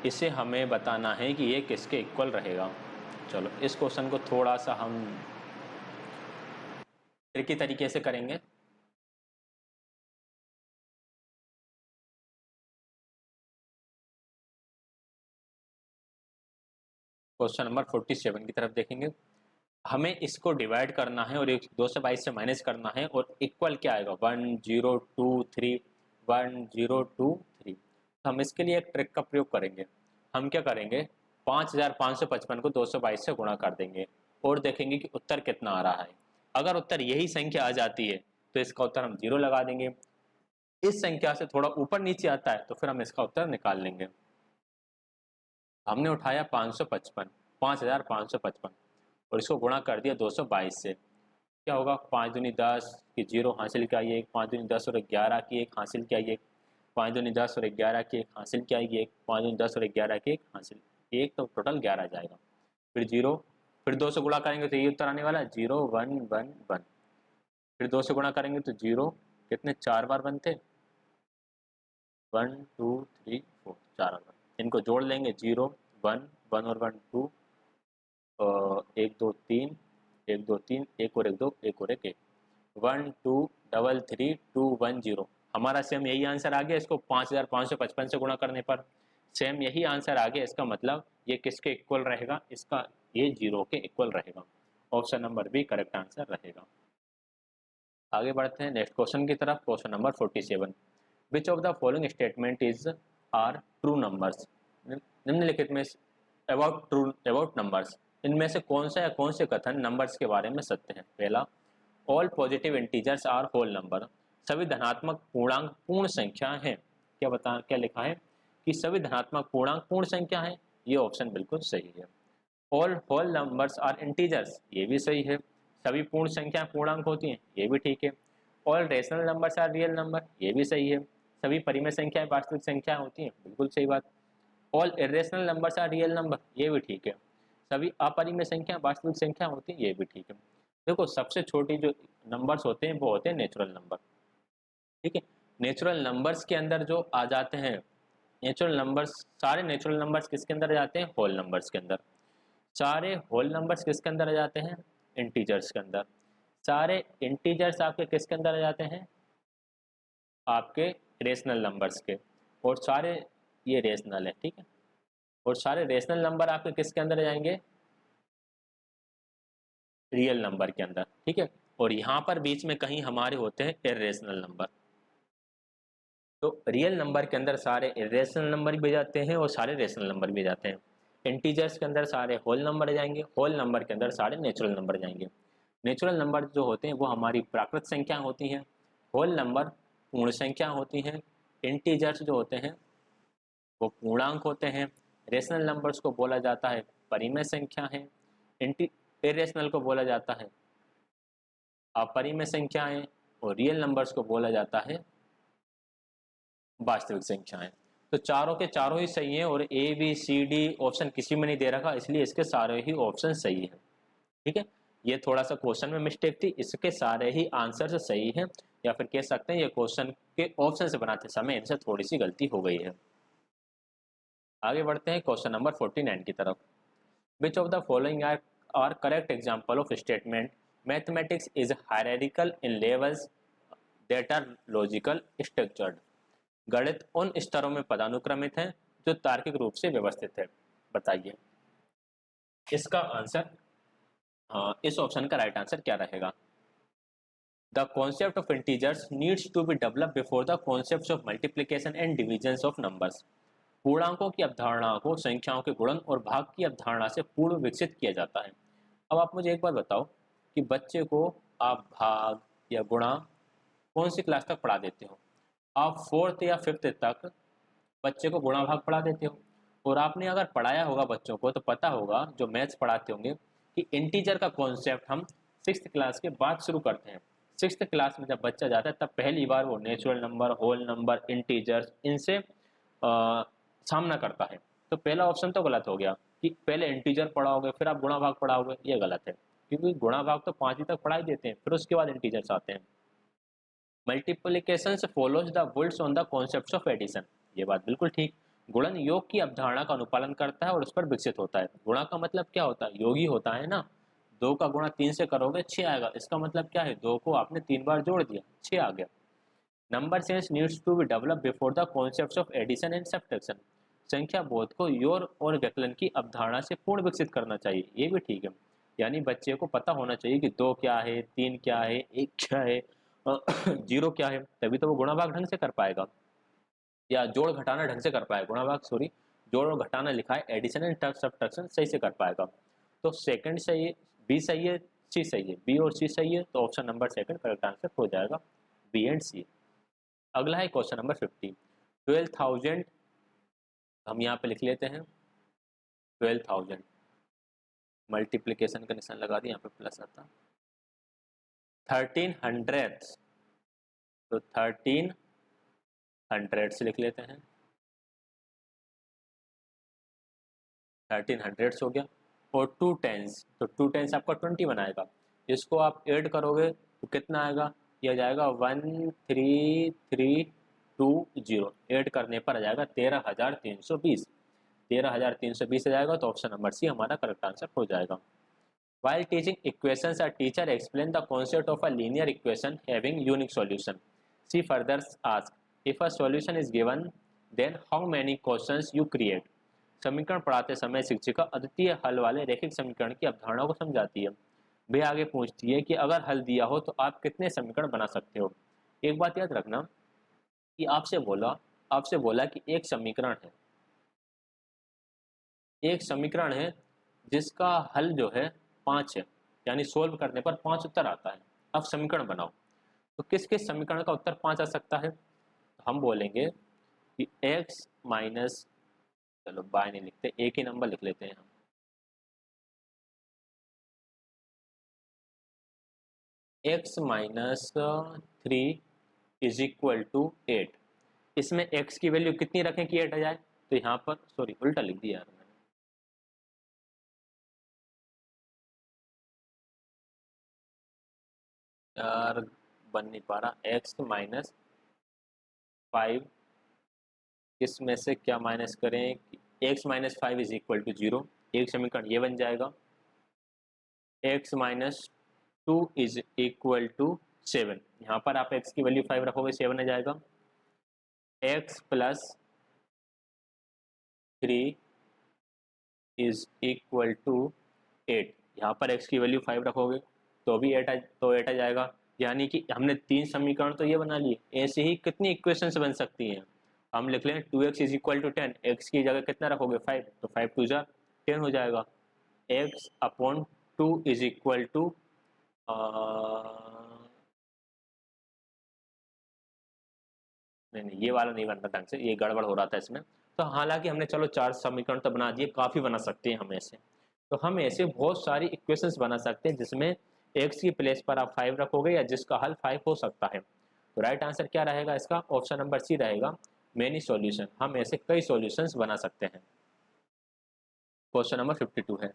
Speaker 2: इसे हमें बताना है कि ये किसके इक्वल रहेगा। चलो इस क्वेश्चन को थोड़ा सा हम ट्रिकी तरीके से करेंगे। क्वेश्चन नंबर 47 की तरफ देखेंगे। हमें इसको डिवाइड करना है और 222 से माइनस करना है और इक्वल क्या आएगा 1023 1023। तो हम इसके लिए एक ट्रिक का प्रयोग करेंगे। हम क्या करेंगे, 5555 को 222 से गुणा कर देंगे और देखेंगे कि उत्तर कितना आ रहा है। अगर उत्तर यही संख्या आ जाती है तो इसका उत्तर हम 0 लगा देंगे। इस संख्या से थोड़ा ऊपर नीचे आता है तो फिर हम इसका उत्तर निकाल लेंगे। हमने उठाया 555, 5555 और इसको गुणा कर दिया 222 से। क्या होगा, 5 दूनी 10 की 0 हासिल की आएगी 1, 5 दूनी 10 और 11 की 1 हासिल की आएगी 1, 5 दूनी 10 और 11 की 1 हासिल की आएगी 1, 5 दूनी 10 और 11 की 1 हासिल 1, तो टोटल 11 जाएगा। फिर 0, फिर 2 से गुणा करेंगे तो ये उत्तर आने वाला है 0 1 1 1। फिर 2 से गुणा करेंगे तो 0 कितने 4 बार बनते, 1 2 3 4 4 बार। इनको जोड़ लेंगे 0 1 1 और 1 2, 1 2 3 1 2 3 1 और 1 2 1 और 1 1, 1 2 3 3 2 1 0। हमारा सेम यही आंसर आ गया। इसको 5555 से गुणा करने पर सेम यही आंसर आ गया। इसका मतलब ये किसके इक्वल रहेगा, इसका ये 0 के इक्वल रहेगा। Option number B correct answer रहेगा। आगे बढ़ते हैं नेक्स्ट क्वेश्चन की तरफ। Question number 47। Which of the following statement is are true numbers. निम्नलिखित में अबाउट नंबर्स इनमें से कौन सा या कौन से कथन नंबर्स के बारे में सत्य है। पहला, all positive integers are whole number. सभी धनात्मक पूर्णांक पूर्ण संख्या हैं। क्या लिखा है कि सभी धनात्मक पूर्णांक पूर्ण संख्या हैं। ये ऑप्शन बिल्कुल सही है। All whole numbers are integers, ये भी सही है। सभी पूर्ण संख्या पूर्णांक होती हैं, ये भी ठीक है। All rational numbers are real number, ये भी सही है। सभी परिमेय संख्याएं वास्तविक संख्या होती हैं, बिल्कुल सही बात। All irrational numbers are real number, ये भी ठीक है। सभी अपरिमेय संख्या वास्तविक संख्या होती हैं, ये भी ठीक है। देखो सबसे छोटी जो नंबर्स होते हैं वो होते हैं नेचुरल नंबर, ठीक है। नेचुरल नंबर्स के अंदर जो आ जाते हैं, नेचुरल नंबर्स, सारे नेचुरल नंबर्स किसके अंदर आ जाते हैं? होल नंबर्स के अंदर। सारे होल नंबर्स किसके अंदर आ जाते हैं? इंटीजर्स के अंदर। सारे इंटीजर्स आपके किसके अंदर आ जाते हैं? आपके रेशनल नंबर्स के। और सारे, ये रेशनल है, ठीक है। और सारे रेशनल नंबर आपके किसके अंदर आ जाएंगे? रियल नंबर के अंदर, ठीक है। और यहाँ पर बीच में कहीं हमारे होते हैं इरेशनल नंबर। तो रियल नंबर के अंदर सारे इरेशनल नंबर भी जाते हैं और सारे रेशनल नंबर भी जाते हैं। इंटीजर्स के अंदर सारे होल नंबर जाएंगे, होल नंबर के अंदर सारे नेचुरल नंबर जाएंगे। नेचुरल नंबर जो होते हैं वो हमारी प्राकृत संख्या होती हैं, होल नंबर पूर्ण संख्या होती हैं, इंटीजर्स जो होते हैं वो पूर्णांक होते हैं, रेशनल नंबर्स को बोला जाता है परिमेय संख्या है, इरेशनल को बोला जाता है अपरिमेय संख्याएं, और रियल नंबर्स को बोला जाता है वास्तविक संख्याएं। तो चारों के चारों ही सही हैं और A B C D option किसी में नहीं दे रखा, इसलिए इसके सारे ही ऑप्शन सही हैं, ठीक है। ये थोड़ा सा क्वेश्चन में मिस्टेक थी, इसके सारे ही आंसर सही हैं, या फिर कह सकते हैं ये क्वेश्चन के ऑप्शन से बनाते समय इनसे थोड़ी सी गलती हो गई है। आगे बढ़ते हैं क्वेश्चन नंबर 49 की तरफ। Which of the following are correct example of statement mathematics is hierarchical in levels that are logical structured. गणित उन स्तरों में पदानुक्रमित है जो तार्किक रूप से व्यवस्थित है। बताइए इसका आंसर, इस ऑप्शन का राइट आंसर क्या रहेगा? The concept of integers needs to be develop before the concept of multiplication and division of numbers. पूर्णांकों की अवधारणा को संख्याओं के गुणन और भाग की अवधारणा से पूर्व विकसित किया जाता है। अब आप मुझे एक बात बताओ कि बच्चे को आप भाग या गुणा कौन सी क्लास तक पढ़ा देते हो? आप फोर्थ या फिफ्थ तक बच्चे को गुणा भाग पढ़ा देते हो। और आपने अगर पढ़ाया होगा बच्चों को तो पता होगा, जो मैथ्स पढ़ाते होंगे, कि इंटीजर का कॉन्सेप्ट हम सिक्स्थ क्लास के बाद शुरू करते हैं। सिक्स्थ क्लास में जब बच्चा जाता है तब पहली बार वो natural number, whole number, integers, इनसे सामना करता है। तो पहला ऑप्शन तो गलत हो गया कि पहले इंटीजर पढ़ाओगे फिर आप गुणा भाग पढ़ाओगे, ये गलत है। क्योंकि गुणा भाग तो 5वीं तक पढ़ाई देते हैं, फिर उसके बाद इंटीजर्स आते हैं। Multiplication follows the builds on the concept of addition, ये बात बिल्कुल ठीक। गुणन योग की अवधारणा का अनुपालन करता है और उस पर विकसित होता है। गुणा का मतलब क्या होता है? योगी होता है ना। 2 का गुणा 3 से करोगे 6 आएगा, इसका मतलब क्या है? 2 को आपने 3 बार जोड़ दिया, 6 आ गया। Number sense needs to be develop before the concept of addition and subtraction. संख्या बोध को योग और व्यकलन की अवधारणा से पूर्ण विकसित करना चाहिए, ये भी ठीक है। यानी बच्चे को पता होना चाहिए कि 2 क्या है, 3 क्या है, 1 क्या है, 0 क्या है, तभी तो वो गुणा भाग ढंग से कर पाएगा, या जोड़ घटाना ढंग से कर पाएगा। गुणा भाग सॉरी, जोड़ और घटाना लिखा है, एडिशन एंड सब्ट्रैक्शन सही से कर पाएगा। तो सेकंड सही है, बी सही है, सी सही है, बी और सी सही है, तो option number second correct answer हो जाएगा, बी एंड सी। अगला है क्वेश्चन नंबर 50। 12,000 हम यहाँ पे लिख लेते हैं, 12,000 मल्टीप्लीकेशन का निशान लगा दिया, यहाँ पे प्लस आता। 1300, तो 1300 लिख लेते हैं, 1300 हो गया। और 2 टेंस, तो 2 टेंस आपका 20 बनाएगा। इसको आप ऐड करोगे तो कितना आएगा? यह जाएगा 13320, ऐड करने पर आ जाएगा 13,320। 13,320 आ जाएगा, तो ऑप्शन नंबर सी हमारा करेक्ट आंसर हो जाएगा। While teaching equations, a teacher explains the concept of a linear equation having unique solution. She further asks, if a solution is given, then how many questions you create? समीकरण पढ़ाते समय शिक्षिका अद्वितीय हल वाले रैखिक समीकरण की अवधारणा को समझाती है। वे आगे पूछती है कि अगर हल दिया हो तो आप कितने समीकरण बना सकते हो। एक बात याद रखना कि आपसे बोला कि एक समीकरण है, एक समीकरण है जिसका हल जो है 5 है, यानी सोल्व करने पर 5 उत्तर आता है। अब समीकरण बनाओ, तो किस किस समीकरण का उत्तर 5 आ सकता है? तो हम बोलेंगे कि x माइनस, चलो बाय नहीं लिखते, एक ही नंबर लिख लेते हैं हम, x minus 3 is equal to 8। इसमें x की वैल्यू कितनी रखें कि 8 आ जाए? तो यहाँ पर सॉरी उल्टा लिख दिया यार मैंने, यार बन नहीं पा रहा। x माइनस 5, इसमें से क्या माइनस करें? x minus 5 is equal to 0। एक समीकरण ये बन जाएगा। x minus 2 is equal to 7। यहाँ पर आप x की वैल्यू 5 रखोगे 7 आ जाएगा। x plus 3 is equal to 8। यहाँ पर x की वैल्यू 5 रखोगे तो भी 8 आ जाएगा। यानी कि हमने 3 समीकरण तो ये बना लिए। ऐसे ही कितनी इक्वेशंस बन सकती हैं? हम लिख लें 2x is equal to 10। x की जगह कितना रखोगे 5, तो 5 टू जा 10 हो जाएगा। x upon 2 is equal to नहीं, ये वाला नहीं बनता ढंग से, ये गड़बड़ हो रहा था इसमें। तो हालांकि हमने चलो 4 समीकरण तो बना दिए, काफ़ी बना सकते हैं हम ऐसे। तो हम ऐसे बहुत सारी इक्वेशंस बना सकते हैं जिसमें x की प्लेस पर आप 5 रखोगे या जिसका हल 5 हो सकता है। तो राइट आंसर क्या रहेगा इसका? ऑप्शन नंबर सी रहेगा, मेनी सॉल्यूशन। हम ऐसे कई सॉल्यूशंस बना सकते हैं। क्वेश्चन नंबर 52 है,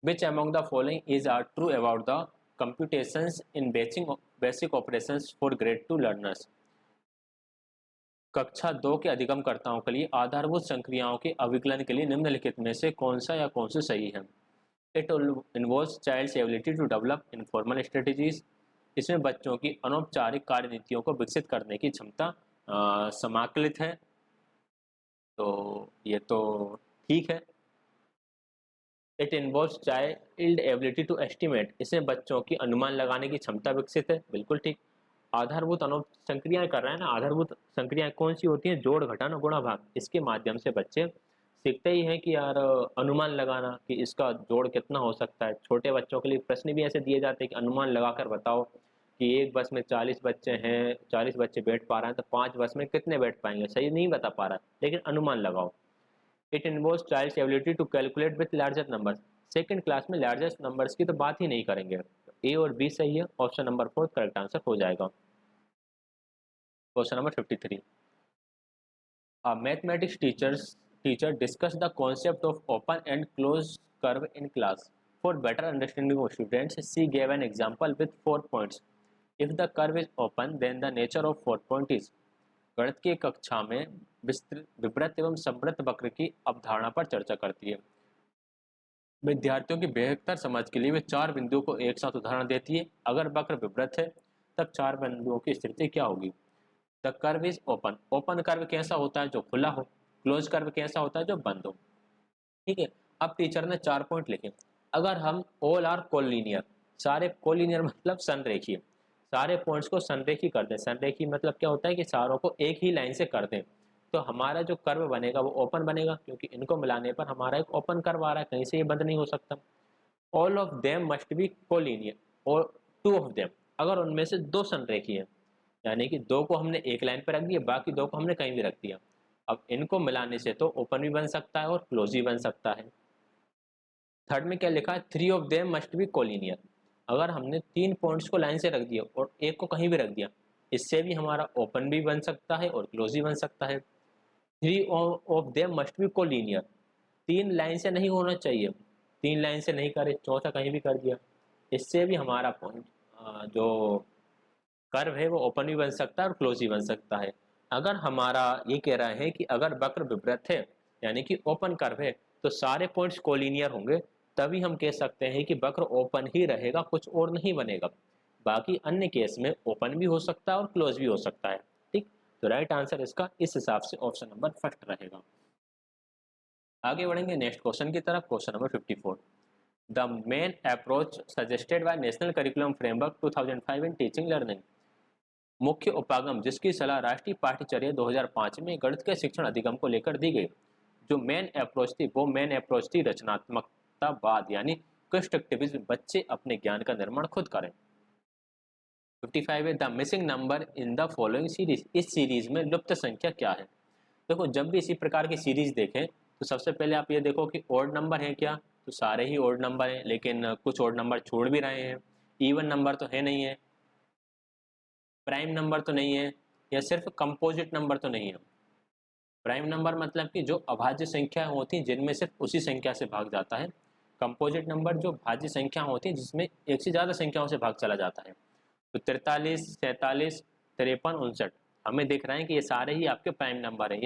Speaker 2: which among the following is are true about the computations in basic operations for grade 2 learners. कक्षा 2 के अधिगमकर्ताओं के लिए आधारभूत संक्रियाओं के अभिकलन के लिए निम्नलिखित में से कौन सा या कौन सी सही है? It involves child's ability to develop informal strategies. इसमें बच्चों की अनौपचारिक कार्यनीतियों को विकसित करने की क्षमता समाकलित है। तो ये तो ठीक है। It involves child ability to estimate. इसमें बच्चों की अनुमान लगाने की क्षमता विकसित है, बिल्कुल ठीक। आधारभूत अनौप संक्रियाएं कर रहे हैं ना, आधारभूत संक्रियाएं कौन सी होती हैं? जोड़, घटाना, गुणा, भाग। इसके माध्यम से बच्चे सीखते ही हैं कि यार अनुमान लगाना कि इसका जोड़ कितना हो सकता है। छोटे बच्चों के लिए प्रश्न भी ऐसे दिए जाते हैं कि अनुमान लगाकर बताओ कि एक बस में 40 बच्चे हैं, 40 बच्चे बैठ पा रहे हैं तो 5 बस में कितने बैठ पाएंगे? सही नहीं बता पा रहा लेकिन अनुमान लगाओ। It involves child's ability to calculate with larger numbers. Second class में लार्जेस्ट नंबर्स की तो बात ही नहीं करेंगे। ए और बी सही है, ऑप्शन नंबर 4 करेक्ट आंसर हो जाएगा। Question number 53, a mathematics teacher discussed the concept of open and closed curve in class. For better understanding of students, she gave an example with 4 points. If the curve is open, then the nature of 4 point is। गणित की कक्षा में विवृत एवं समृद्ध वक्र की अवधारणा पर चर्चा करती है। विद्यार्थियों की बेहतर समझ के लिए वे 4 बिंदुओं को एक साथ उदाहरण देती है। अगर वक्र विवृत है तब 4 बिंदुओं की स्थिति क्या होगी? The curve is open. Open curve कैसा होता है? जो खुला हो। क्लोज कर्व कैसा होता है? जो बंद हो। ठीक है। अब टीचर ने 4 पॉइंट लिखे। अगर हम ऑल आर कोलिनियर, सारे कोलिनियर मतलब संरेखीय, सारे पॉइंट्स को संरेखी कर दें। संरेखी मतलब क्या होता है कि सारों को एक ही लाइन से कर दें, तो हमारा जो कर्व बनेगा वो ओपन बनेगा, क्योंकि इनको मिलाने पर हमारा एक ओपन कर्व आ रहा है, कहीं से ये बंद नहीं हो सकता। All of them must be collinear और 2 ऑफ देम, अगर उनमें से 2 संरेखी हैं, यानी कि 2 को हमने एक लाइन पर रख दिया, बाकी 2 को हमने कहीं भी रख दिया। अब इनको मिलाने से तो ओपन भी बन सकता है और क्लोज भी बन सकता है। थर्ड में क्या लिखा है? 3 of them must be collinear. अगर हमने 3 पॉइंट्स को लाइन से रख दिया और एक को कहीं भी रख दिया, इससे भी हमारा ओपन भी बन सकता है और क्लोज भी बन सकता है। 3 of them must be collinear, 3 line से नहीं होना चाहिए। 3 लाइन से नहीं करे, चौथा कहीं भी कर दिया, इससे भी हमारा पॉइंट जो कर्व है वो ओपन भी बन सकता है और क्लोज भी बन सकता है। अगर हमारा ये कह रहा है कि अगर वक्र विवृत है यानी कि ओपन कर्व है तो सारे पॉइंट्स कोलिनियर होंगे, तभी हम कह सकते हैं कि वक्र ओपन ही रहेगा, कुछ और नहीं बनेगा। बाकी अन्य केस में ओपन भी हो सकता है और क्लोज भी हो सकता है। ठीक, तो राइट आंसर इसका इस हिसाब से ऑप्शन नंबर फर्स्ट रहेगा। आगे बढ़ेंगे नेक्स्ट क्वेश्चन की तरफ। Question number 54, the main approach suggested by national curriculum framework 2005 in teaching learning. मुख्य उपागम जिसकी सलाह राष्ट्रीय पाठ्यचर्या 2005 में गणित के शिक्षण अधिगम को लेकर दी गई। जो मेन अप्रोच थी वो मेन अप्रोच थी रचनात्मकतावाद, यानी कंस्ट्रक्टिविज्म, बच्चे अपने ज्ञान का निर्माण खुद करें। 55 है, the missing number in the following series. इस सीरीज में लुप्त संख्या क्या है? देखो, जब भी इसी प्रकार की सीरीज देखें तो सबसे पहले आप ये देखो कि ओड नंबर है क्या, तो सारे ही ओड नंबर हैं, लेकिन कुछ ओड नंबर छोड़ भी रहे हैं। इवन नंबर तो है नहीं है, प्राइम नंबर तो नहीं है, या सिर्फ कंपोजिट नंबर तो नहीं है। प्राइम नंबर मतलब कि जो अभाज्य संख्या होती हैं जिनमें सिर्फ उसी संख्या से भाग जाता है। कंपोजिट नंबर जो भाज्य संख्या होती है जिसमें एक से ज़्यादा संख्याओं से भाग चला जाता है। तो 43, 47, 53, 59 हमें दिख रहा है कि ये सारे ही आपके प्राइम नंबर हैं।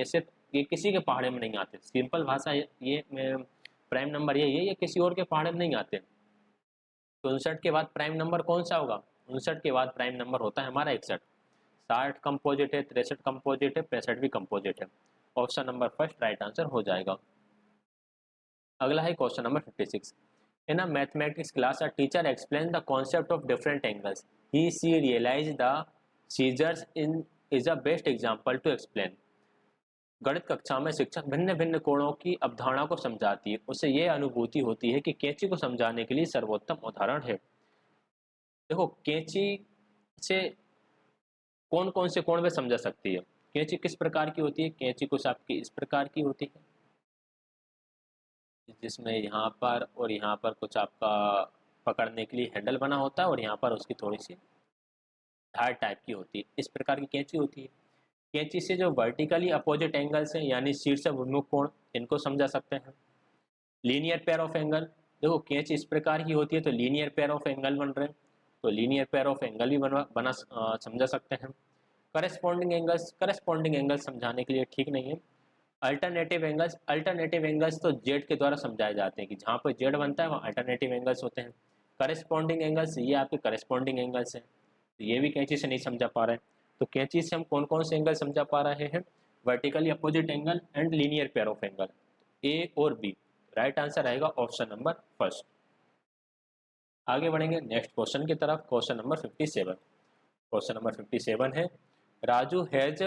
Speaker 2: ये किसी के पहाड़े में नहीं आते। सिंपल भाषा ये प्राइम नंबर ये किसी और के पहाड़े में नहीं आते। तो 59 के बाद प्राइम नंबर कौन सा होगा? 59 के बाद प्राइम नंबर होता है हमारा 61। 60 कंपोजिट है, 63 कंपोजिट है, 65 भी कंपोजिट है। Option number first right answer हो जाएगा। अगला है question number 56। In a mathematics class, a teacher explained the concept of different angles. She realized the scissors is the best example to explain. गणित कक्षा में शिक्षक भिन्न भिन्न कोणों की अवधारणा को समझाती है। उसे यह अनुभूति होती है कि कैंची को समझाने के लिए सर्वोत्तम उदाहरण है। देखो, कैंची से कौन कौन से कोण में समझा सकती है। कैंची किस प्रकार की होती है? कैंची कुछ आपकी इस प्रकार की होती है, जिसमें यहाँ पर और यहाँ पर कुछ आपका पकड़ने के लिए हैंडल बना होता है और यहाँ पर उसकी थोड़ी सी धार टाइप की होती है। इस प्रकार की कैंची होती है। कैंची से जो वर्टिकली अपोजिट एंगल्स हैं यानी शीर्ष उन्मुख कोण, इनको समझा सकते हैं। लीनियर पेयर ऑफ एंगल, देखो कैंची इस प्रकार की होती है तो लीनियर पेयर ऑफ एंगल बन रहे हैं, तो लीनियर पेयर ऑफ एंगल भी समझा सकते हैं। करस्पॉन्डिंग एंगल्स समझाने के लिए ठीक नहीं है। अल्टरनेटिव एंगल्स तो जेड के द्वारा समझाए जाते हैं कि जहाँ पर जेड बनता है वहाँ अल्टरनेटिव एंगल्स होते हैं। करस्पॉन्डिंग एंगल्स ये आपके करस्पॉन्डिंग एंगल्स हैं, तो ये भी कैंची से नहीं समझा पा रहे हैं। तो कैंची से हम कौन कौन से एंगल समझा पा रहे हैं? Vertically opposite angle and linear pair of angle, A और बी। राइट आंसर आएगा ऑप्शन नंबर फर्स्ट। आगे बढ़ेंगे नेक्स्ट क्वेश्चन की तरफ। Question number 57। क्वेश्चन नंबर 57 है, राजू हैज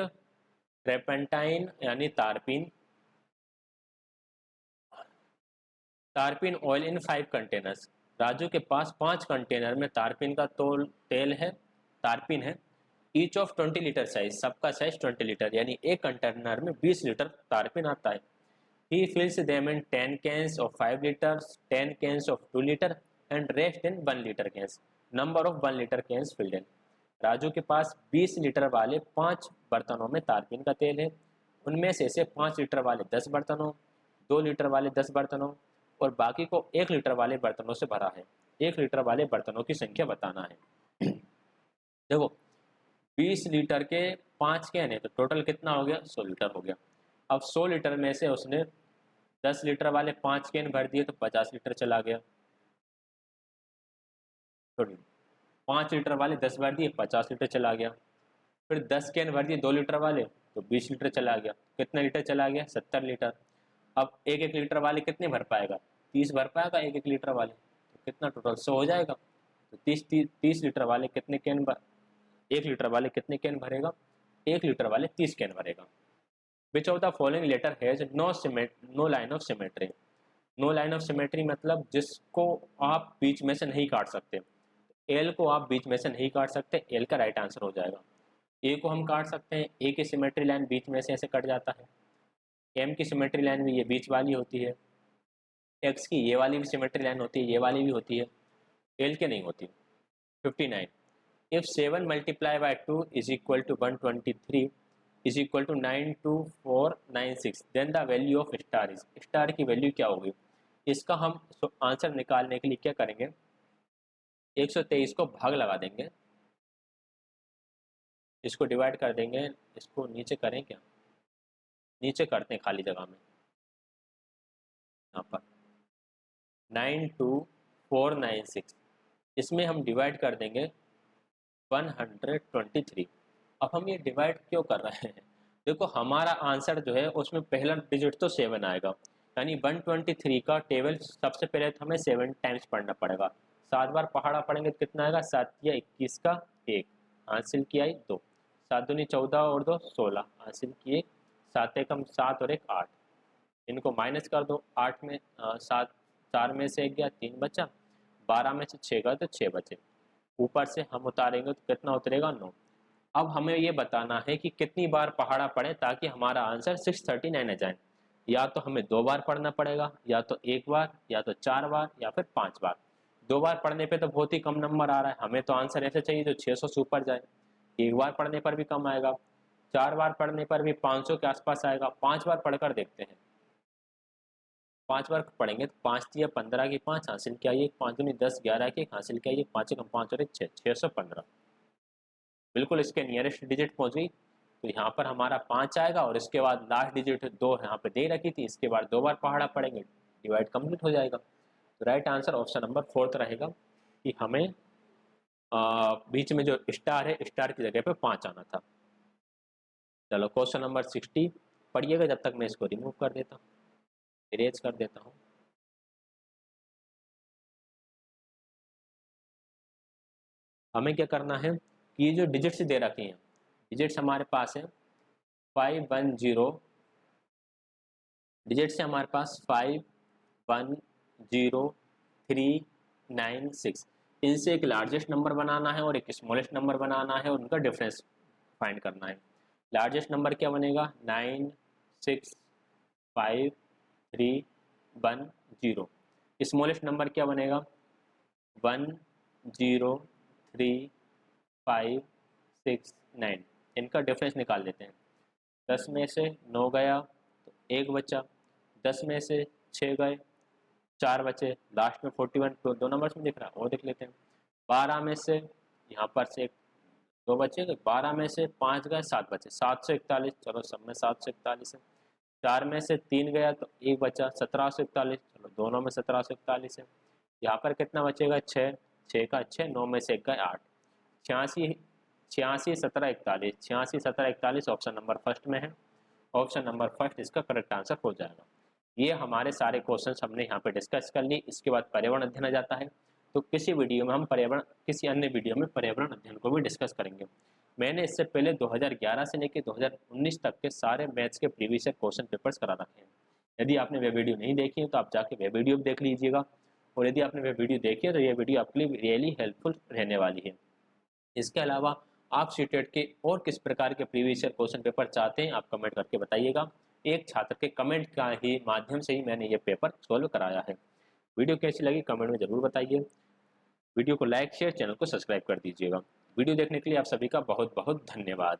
Speaker 2: ट्रेपेंटाइन यानी तारपीन ऑयल इन 5 कंटेनर्स। राजू के पास 5 कंटेनर में तारपीन का तारपीन है। ईच ऑफ 20 लीटर साइज, सबका साइज 20 लीटर यानी एक कंटेनर में 20 लीटर तारपीन आता है। He fills them in 10 cans of 5 litres, 10 cans of 2 litre and rest in 1 litre cans. Number of 1 litre cans filled in. Raju के पास 20 लीटर वाले 5 बर्तनों में तारपीन का तेल है। उनमें से 5 लीटर वाले 10 बर्तनों, 2 लीटर वाले 10 बर्तनों और बाकी को 1 लीटर वाले बर्तनों से भरा है। 1 लीटर वाले बर्तनों की संख्या बताना है। देखो 20 लीटर के 5 कैन है तो टोटल कितना हो गया? 100 लीटर हो गया। अब 100 लीटर में से उसने 10 लीटर वाले 5 कैन भर दिए तो 50 लीटर चला गया। 5 लीटर वाले 10 भर दिए, 50 लीटर चला गया। फिर 10 कैन भर दिए 2 लीटर वाले तो 20 लीटर चला गया। कितना लीटर चला गया? 70 लीटर। अब 1-1 लीटर वाले कितने भर पाएगा? 30 भर पाएगा 1-1 लीटर वाले, तो कितना टोटल 100 हो जाएगा। तो 30 लीटर वाले कितने कैन 1 लीटर वाले कितने कैन भरेगा? 1 लीटर वाले 30 कैन भरेगा। Which of the following letter has no line of symmetry. No line of symmetry मतलब जिसको आप बीच में से नहीं काट सकते। एल को आप बीच में से नहीं काट सकते, एल का राइट आंसर हो जाएगा। ए को हम काट सकते हैं, ए की सिमेट्री लाइन बीच में से ऐसे कट जाता है। एम की सिमेट्री लाइन भी ये बीच वाली होती है। एक्स की ये वाली भी सिमेट्री लाइन होती है, ये वाली भी होती है, एल के नहीं होती। 59 if 7 multiply by 2 is equal to 123 is equal to 92496 then the value of star is. Star की वैल्यू क्या होगी? इसका हम आंसर निकालने के लिए क्या करेंगे? 123 को भाग लगा देंगे, इसको डिवाइड कर देंगे, इसको नीचे करें क्या? नीचे करते हैं खाली जगह में, यहाँ पर 92496 इसमें हम डिवाइड कर देंगे 123। अब हम ये डिवाइड क्यों कर रहे हैं? देखो हमारा आंसर जो है उसमें पहला डिजिट तो 7 आएगा, यानी 123 का टेबल सबसे पहले तो हमें 7 टाइम्स पढ़ना पड़ेगा। 7 बार पहाड़ा पढ़ेंगे तो कितना आएगा? 7 या 21 का 1 हासिल किया 2, 7 दूनी 14 और 2 16 हासिल किए 7 एकम 7 और 1 8। इनको माइनस कर दो, 8 में 7 4 में से 1 गया 3 बचा, 12 में से 6 गया तो 6 बचे। ऊपर से हम उतारेंगे तो कितना उतरेगा? 9। अब हमें ये बताना है कि कितनी बार पहाड़ा पढ़े ताकि हमारा आंसर 639 आ जाए। या तो हमें 2 बार पढ़ना पड़ेगा, या तो 1 बार, या तो 4 बार, या फिर 5 बार।
Speaker 1: 2 बार पढ़ने पे तो बहुत ही कम नंबर आ रहा है, हमें तो आंसर ऐसे चाहिए जो 600 से ऊपर जाए। 1 बार पढ़ने पर भी कम आएगा, 4 बार पढ़ने पर भी 500 के आसपास आएगा। 5 बार पढ़कर देखते हैं, 5 बार पढ़ेंगे तो 5 या 15 की 5 हासिल क्या, ये 5 दूनी 10, 11 की 1 हासिल क्या, ये 5 कम 5 और 1 6, 615। बिल्कुल इसके नियरेस्ट डिजिट पहुंच गई। तो यहाँ पर हमारा 5 आएगा और इसके बाद लास्ट डिजिट 2 यहाँ पे दे रखी थी, इसके बाद 2 बार पहाड़ा पढ़ेंगे, डिवाइड कंप्लीट हो जाएगा। तो राइट आंसर ऑप्शन नंबर 4 रहेगा कि हमें बीच में जो स्टार है, स्टार की जगह पे 5 आना था। चलो क्वेश्चन नंबर 60 पढ़िएगा, जब तक मैं इसको रिमूव कर देता हूँ, इरेज कर देता हूँ। हमें क्या करना है कि ये जो डिजिट्स दे रखे हैं, डिजिट्स हमारे पास है 510, डिजिट्स है हमारे पास 510396। इनसे एक लार्जेस्ट नंबर बनाना है और एक स्मॉलेस्ट नंबर बनाना है और उनका डिफरेंस फाइंड करना है। लार्जेस्ट नंबर क्या बनेगा 9653110। स्मॉलेस्ट नंबर क्या बनेगा 103,569। इनका डिफरेंस निकाल लेते हैं। 10 में से 9 गया तो 1 बचा, 10 में से 6 गए 4 बचे, लास्ट में 41 तो 2 नंबर्स में दिख रहा है और देख लेते हैं। 12 में से यहाँ पर से 2 बचे, 12 में से 5 गए 7 बचे, 741। चलो सब में 741 है। 4 में से 3 गया तो 1 बचा, 1741। चलो दोनों में 1741 है। यहाँ पर कितना बचेगा 6, 6 का 6, 9 में से 1 गए 8, 86 86 17 41, 86 17 41 ऑप्शन नंबर फर्स्ट में है। ऑप्शन नंबर फर्स्ट इसका करेक्ट आंसर हो जाएगा। ये हमारे सारे क्वेश्चंस हमने यहाँ पे डिस्कस कर लिए। इसके बाद पर्यावरण अध्ययन आ जाता है, तो किसी वीडियो में हम पर्यावरण, किसी अन्य वीडियो में पर्यावरण अध्ययन को भी डिस्कस करेंगे। मैंने इससे पहले 2011 से लेकर 2019 तक के सारे मैथ्स के प्रीवियस क्वेश्चन पेपर्स करा रखे हैं। यदि आपने वह वीडियो नहीं देखी है तो आप जाके वह वीडियो भी देख लीजिएगा, और यदि आपने वह वीडियो देखी है तो यह वीडियो आपके लिए रियली हेल्पफुल रहने वाली है। इसके अलावा आप सीटेट के और किस प्रकार के प्रीवियस ईयर क्वेश्चन पेपर चाहते हैं आप कमेंट करके बताइएगा। एक छात्र के कमेंट का ही माध्यम से ही मैंने ये पेपर सॉल्व कराया है। वीडियो कैसी लगी कमेंट में जरूर बताइए। वीडियो को लाइक शेयर, चैनल को सब्सक्राइब कर दीजिएगा। वीडियो देखने के लिए आप सभी का बहुत बहुत धन्यवाद।